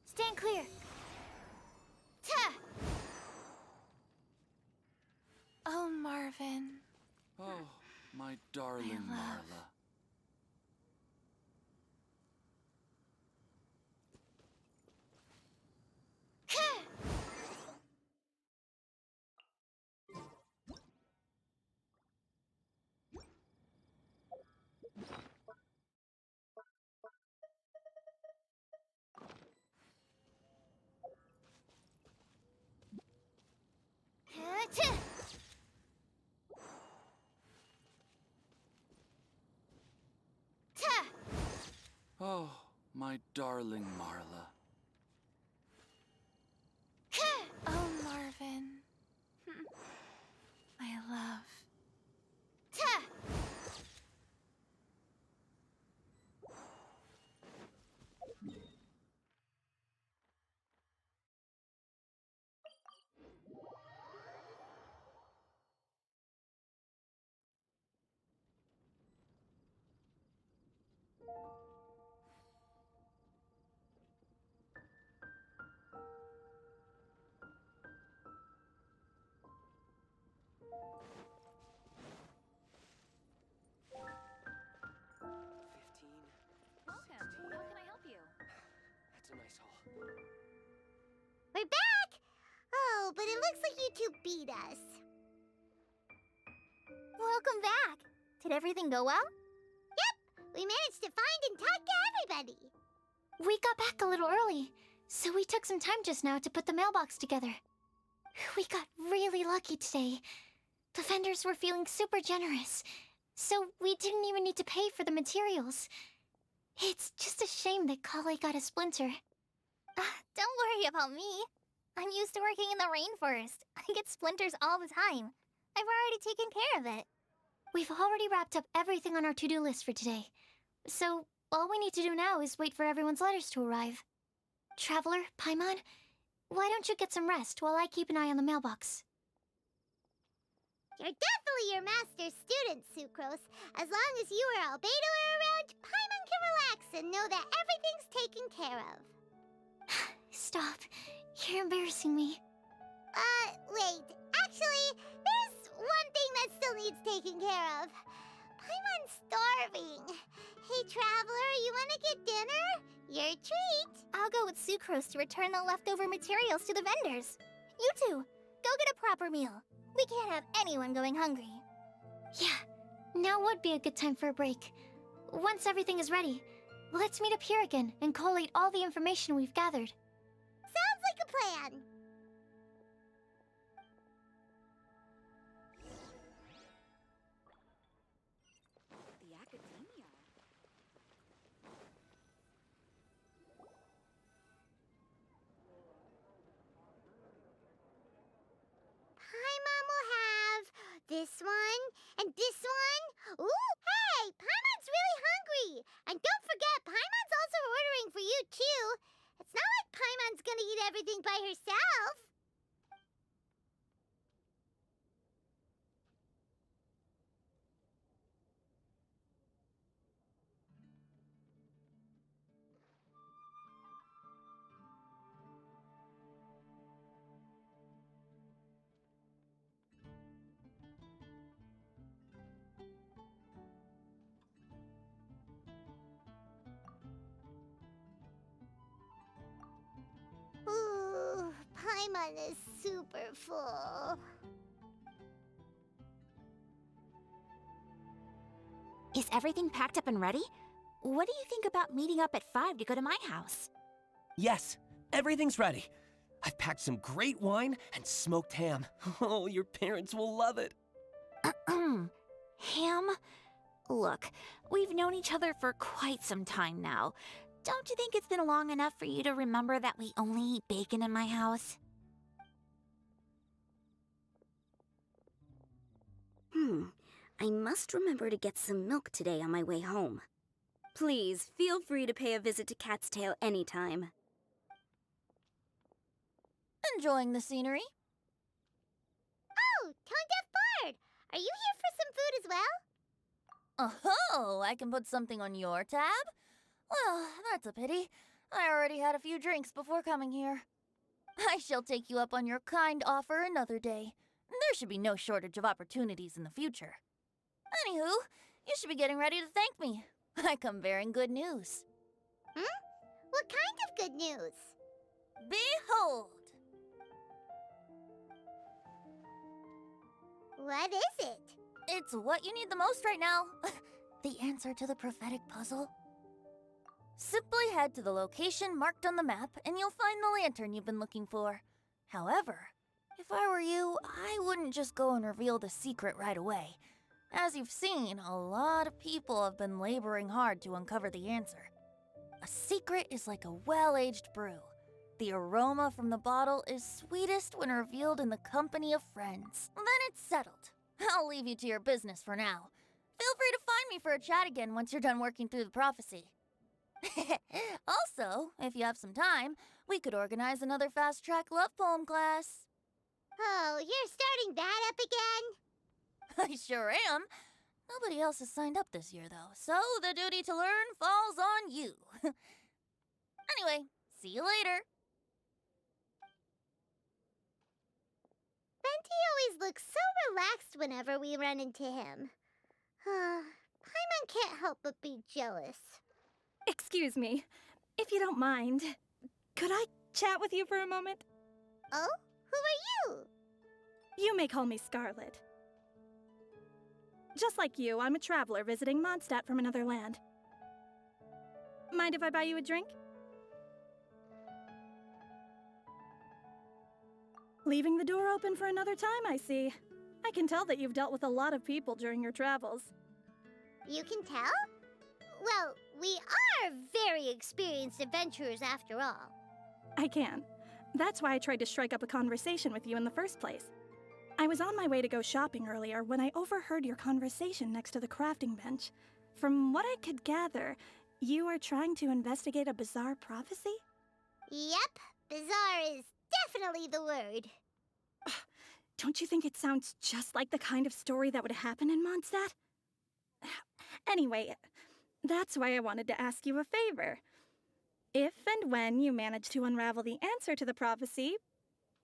Stand clear. Ta! Oh, Marvin. Oh, my darling Marla. Oh, my darling Marla. Oh, Marvin. My love. Welcome. How can I help you? That's a nice haul. We're back! Oh, but it looks like you two beat us. Welcome back. Did everything go well? Yep, we managed to find and talk to everybody. We got back a little early, so we took some time just now to put the mailbox together. We got really lucky today. The vendors were feeling super generous, so we didn't even need to pay for the materials. It's just a shame that Kale got a splinter. Don't worry about me. I'm used to working in the rainforest. I get splinters all the time. I've already taken care of it. We've already wrapped up everything on our to-do list for today. So, all we need to do now is wait for everyone's letters to arrive. Traveler, Paimon, why don't you get some rest while I keep an eye on the mailbox? You're definitely your master's student, Sucrose. As long as you or Albedo are around, Paimon can relax and know that everything's taken care of. Stop. You're embarrassing me. Wait. Actually, there's one thing that still needs taking care of. Paimon's starving. Hey, Traveler, you wanna get dinner? Your treat. I'll go with Sucrose to return the leftover materials to the vendors. You two, go get a proper meal. We can't have anyone going hungry. Yeah, now would be a good time for a break. Once everything is ready, let's meet up here again and collate all the information we've gathered. Sounds like a plan. The academia. Paimon will have this one and this one. Ooh, hey, Paimon's really hungry. And don't forget, Paimon's also ordering for you too. It's not like Paimon's gonna eat everything by herself. Ooh, Paimon is super full. Is everything packed up and ready? What do you think about meeting up at 5 to go to my house? Yes, everything's ready. I've packed some great wine and smoked ham. Oh, your parents will love it. Ham? Look, we've known each other for quite some time now. Don't you think it's been long enough for you to remember that we only eat bacon in my house? I must remember to get some milk today on my way home. Please, feel free to pay a visit to Cat's Tail anytime. Enjoying the scenery? Oh, Tone Deaf Bard! Are you here for some food as well? Oh, I can put something on your tab? Well, that's a pity. I already had a few drinks before coming here. I shall take you up on your kind offer another day. There should be no shortage of opportunities in the future. Anywho, you should be getting ready to thank me. I come bearing good news. What kind of good news? Behold! What is it? It's what you need the most right now. The answer to the prophetic puzzle. Simply head to the location marked on the map and you'll find the lantern you've been looking for. However, if I were you, I wouldn't just go and reveal the secret right away. As you've seen, a lot of people have been laboring hard to uncover the answer. A secret is like a well-aged brew. The aroma from the bottle is sweetest when revealed in the company of friends. Then it's settled. I'll leave you to your business for now. Feel free to find me for a chat again once you're done working through the prophecy. Also, if you have some time, we could organize another fast-track love poem class. Oh, you're starting that up again? I sure am. Nobody else has signed up this year, though, so the duty to learn falls on you. Anyway, see you later. Venti always looks so relaxed whenever we run into him. Paimon can't help but be jealous. Excuse me, if you don't mind, could I chat with you for a moment? Oh? Who are you? You may call me Scarlet. Just like you, I'm a traveler visiting Mondstadt from another land. Mind if I buy you a drink? Leaving the door open for another time, I see. I can tell that you've dealt with a lot of people during your travels. You can tell? Well, we are very experienced adventurers after all. I can. That's why I tried to strike up a conversation with you in the first place. I was on my way to go shopping earlier when I overheard your conversation next to the crafting bench. From what I could gather, you are trying to investigate a bizarre prophecy? Yep, bizarre is definitely the word. Don't you think it sounds just like the kind of story that would happen in Mondstadt? Anyway, that's why I wanted to ask you a favor. If and when you manage to unravel the answer to the prophecy,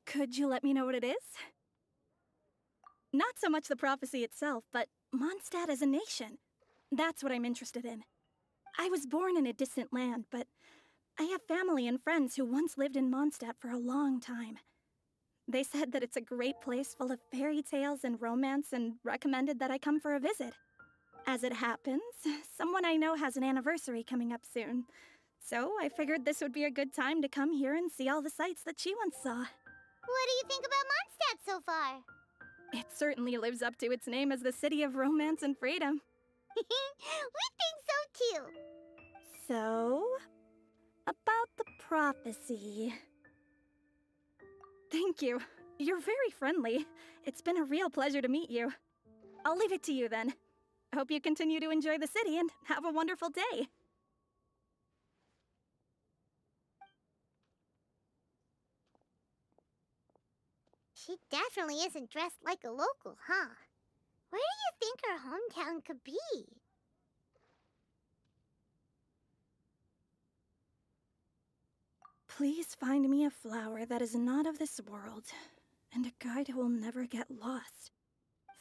could you let me know what it is? Not so much the prophecy itself, but Mondstadt as a nation. That's what I'm interested in. I was born in a distant land, but I have family and friends who once lived in Mondstadt for a long time. They said that it's a great place full of fairy tales and romance and recommended that I come for a visit. As it happens, someone I know has an anniversary coming up soon. So I figured this would be a good time to come here and see all the sights that she once saw. What do you think about Mondstadt so far? It certainly lives up to its name as the city of romance and freedom. We think so too. So, about the prophecy. Thank you. You're very friendly. It's been a real pleasure to meet you. I'll leave it to you then. Hope you continue to enjoy the city and have a wonderful day. She definitely isn't dressed like a local, huh? Where do you think her hometown could be? Please find me a flower that is not of this world, and a guide who will never get lost.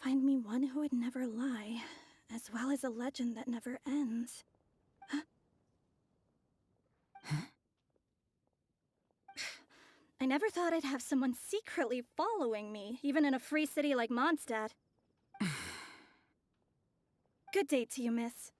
Find me one who would never lie, as well as a legend that never ends. I never thought I'd have someone secretly following me, even in a free city like Mondstadt. Good day to you, miss.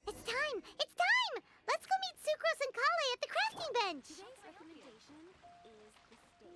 It's time! It's time! Let's go meet Sucrose and Kale at the crafting bench! Today's recommendation is the steak.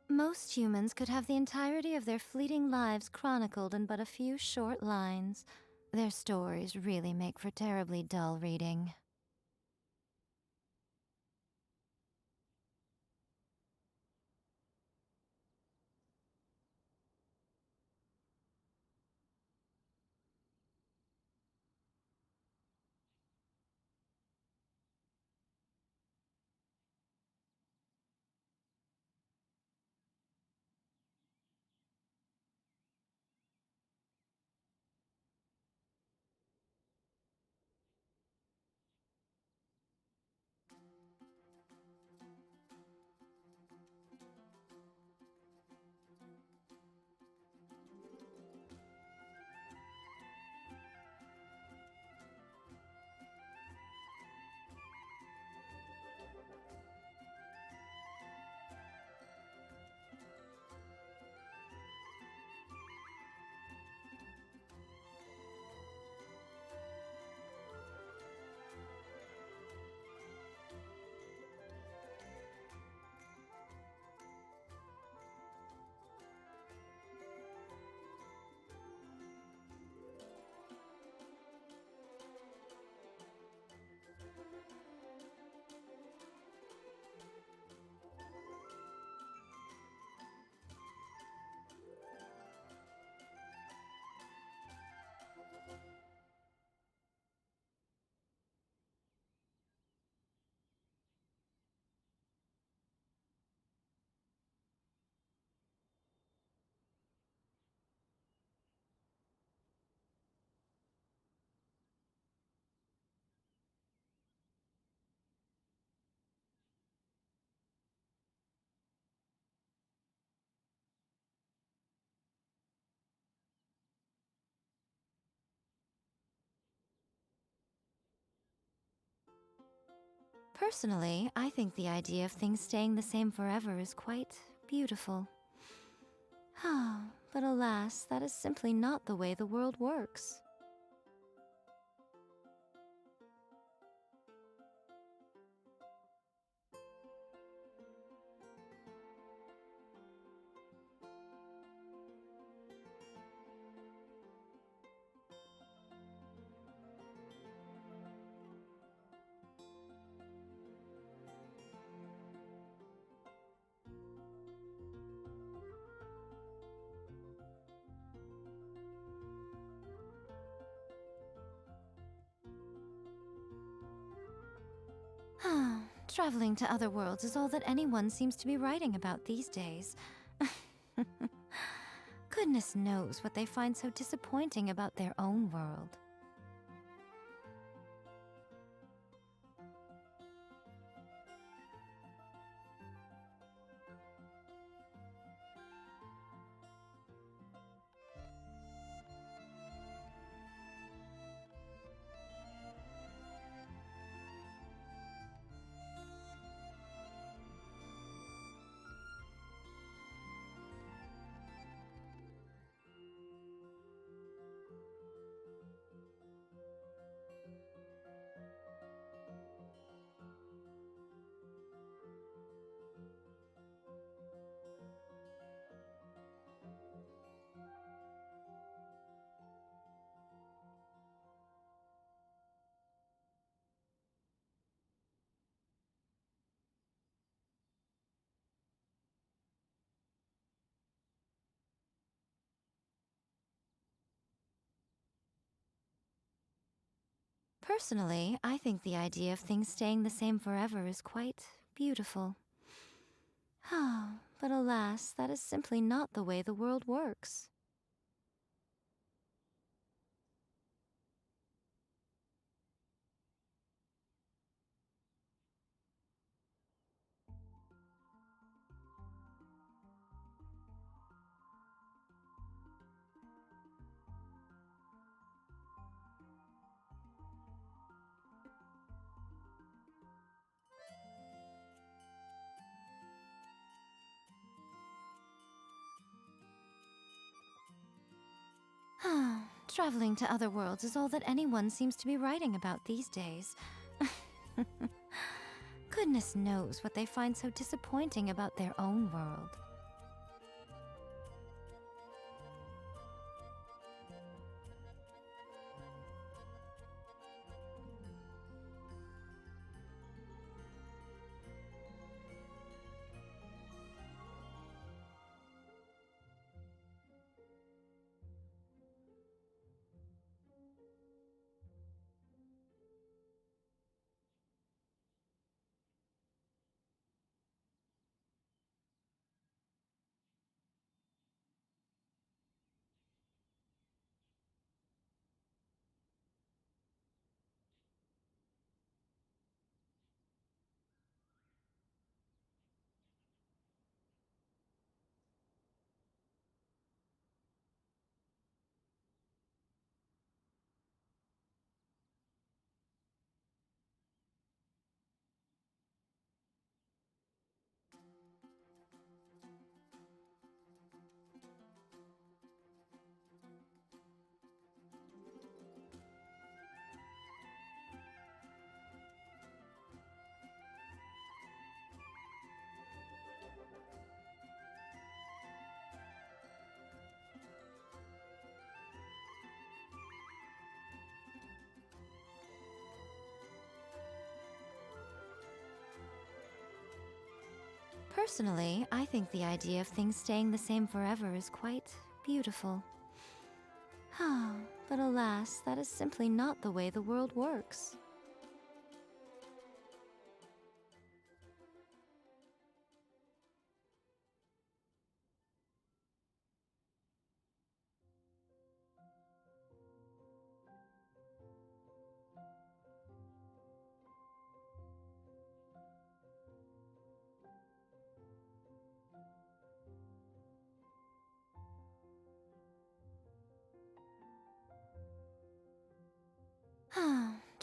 Most humans could have the entirety of their fleeting lives chronicled in but a few short lines. Their stories really make for terribly dull reading. Personally, I think the idea of things staying the same forever is quite beautiful. But alas, that is simply not the way the world works. Traveling to other worlds is all that anyone seems to be writing about these days. Goodness knows what they find so disappointing about their own world. Personally, I think the idea of things staying the same forever is quite beautiful. But alas, that is simply not the way the world works. Traveling to other worlds is all that anyone seems to be writing about these days. Goodness knows what they find so disappointing about their own world. Personally, I think the idea of things staying the same forever is quite beautiful. But alas, that is simply not the way the world works.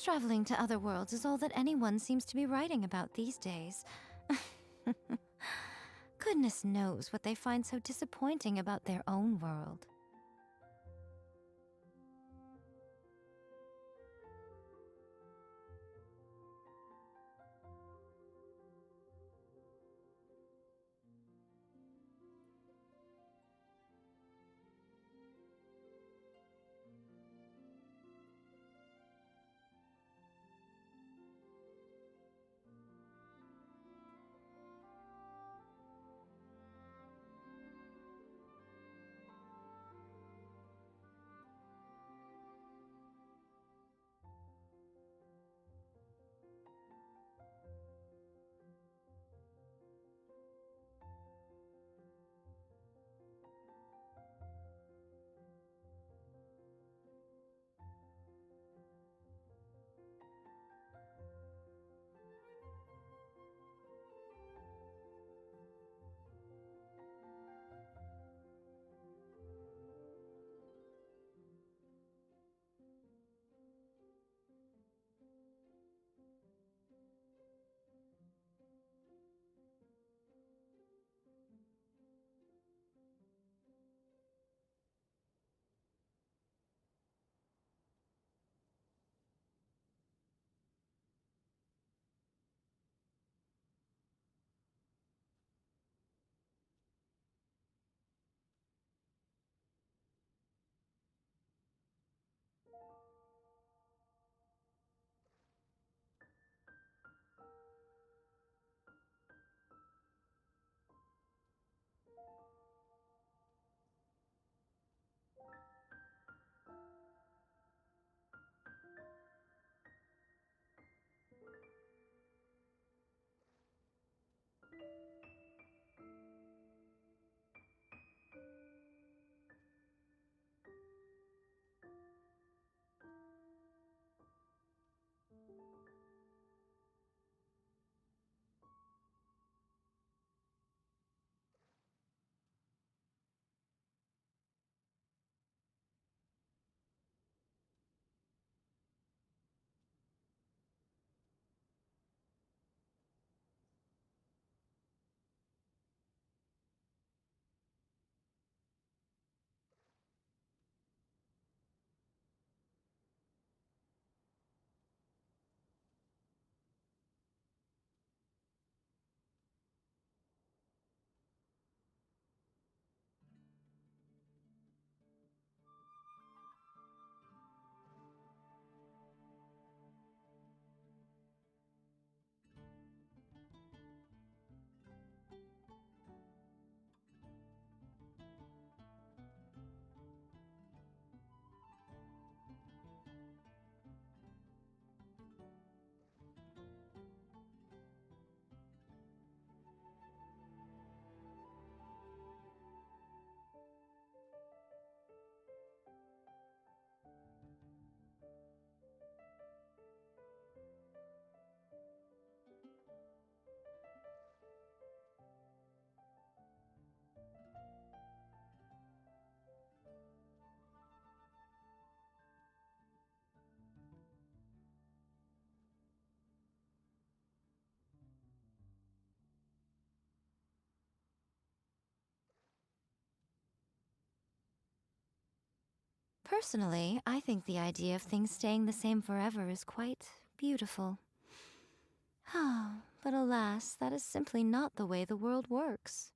Traveling to other worlds is all that anyone seems to be writing about these days. Goodness knows what they find so disappointing about their own world. Personally, I think the idea of things staying the same forever is quite beautiful. But alas, that is simply not the way the world works.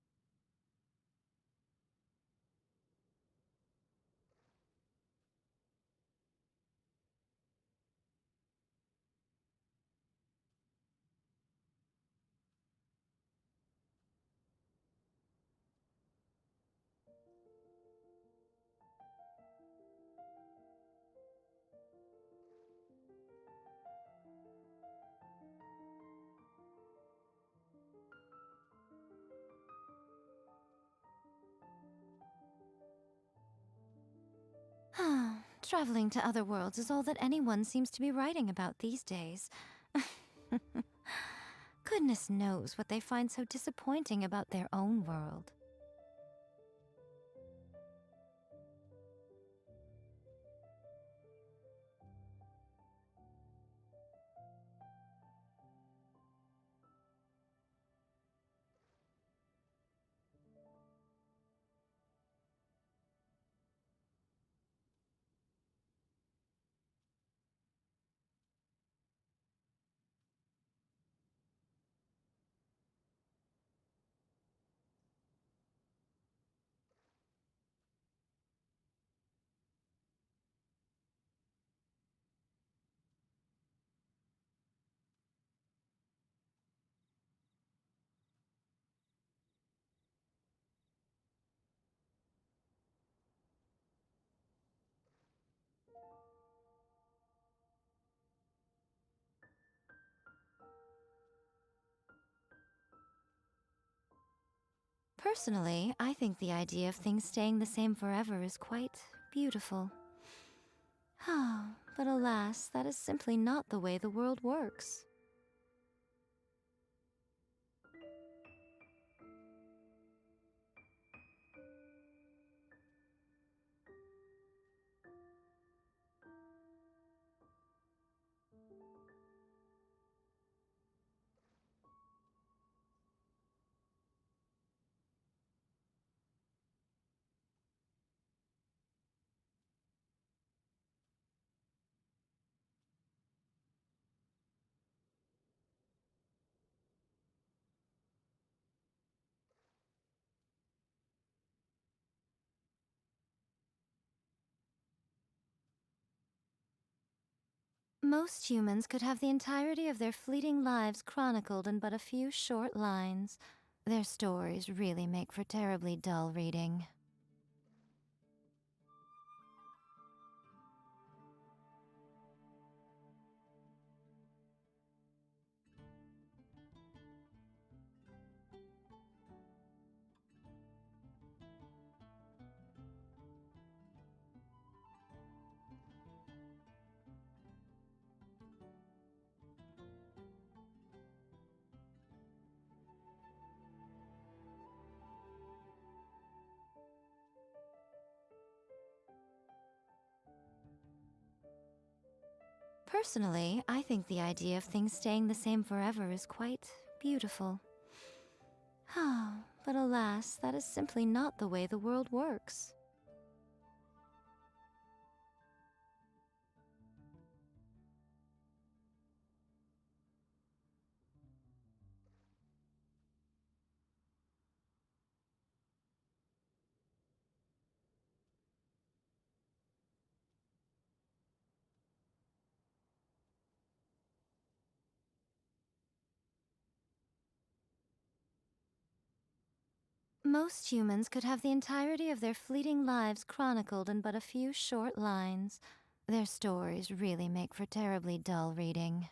Traveling to other worlds is all that anyone seems to be writing about these days. Goodness knows what they find so disappointing about their own world. Personally, I think the idea of things staying the same forever is quite beautiful. But alas, that is simply not the way the world works. Most humans could have the entirety of their fleeting lives chronicled in but a few short lines. Their stories really make for terribly dull reading. Personally, I think the idea of things staying the same forever is quite beautiful. But alas, that is simply not the way the world works. Most humans could have the entirety of their fleeting lives chronicled in but a few short lines. Their stories really make for terribly dull reading.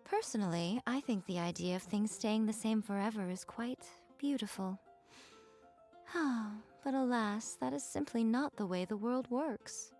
Personally, I think the idea of things staying the same forever is quite beautiful. But alas, that is simply not the way the world works.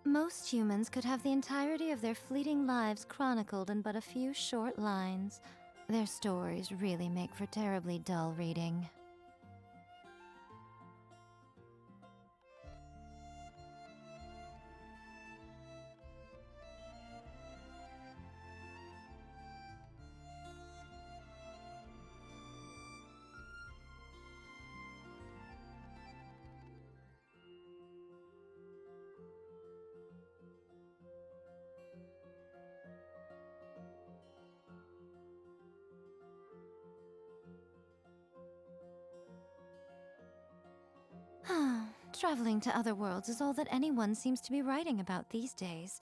Most humans could have the entirety of their fleeting lives chronicled in but a few short lines. Their stories really make for terribly dull reading. Traveling to other worlds is all that anyone seems to be writing about these days.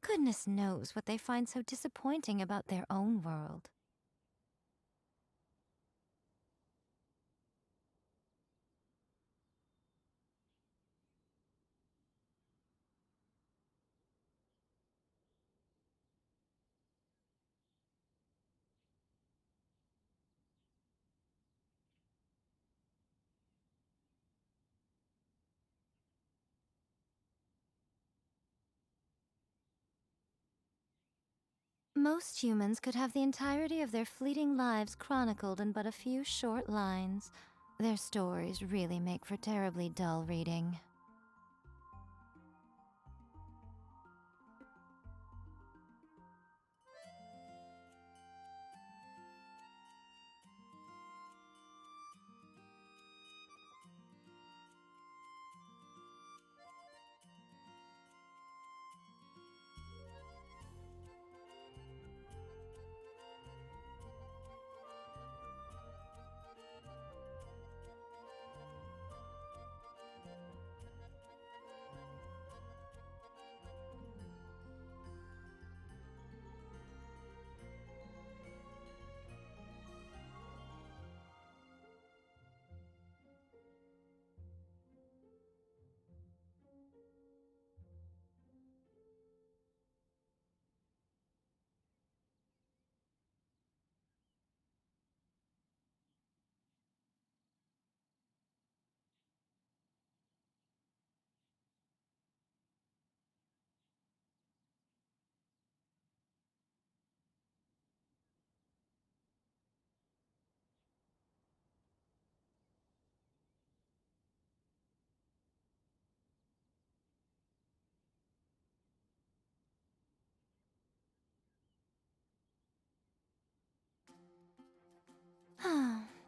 Goodness knows what they find so disappointing about their own world. Most humans could have the entirety of their fleeting lives chronicled in but a few short lines. Their stories really make for terribly dull reading.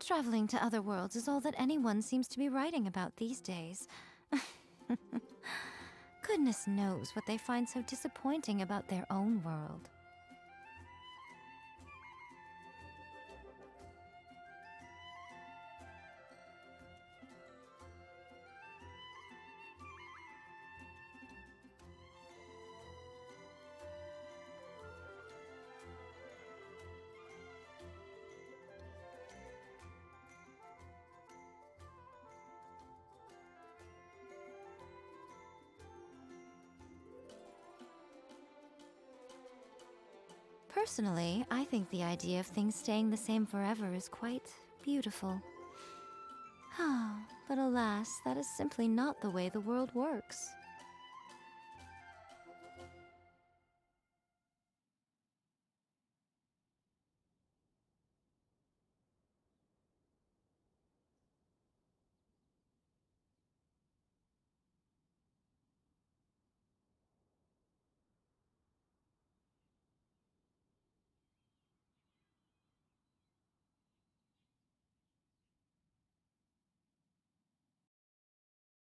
Traveling to other worlds is all that anyone seems to be writing about these days. Goodness knows what they find so disappointing about their own world. Personally, I think the idea of things staying the same forever is quite beautiful. But alas, that is simply not the way the world works.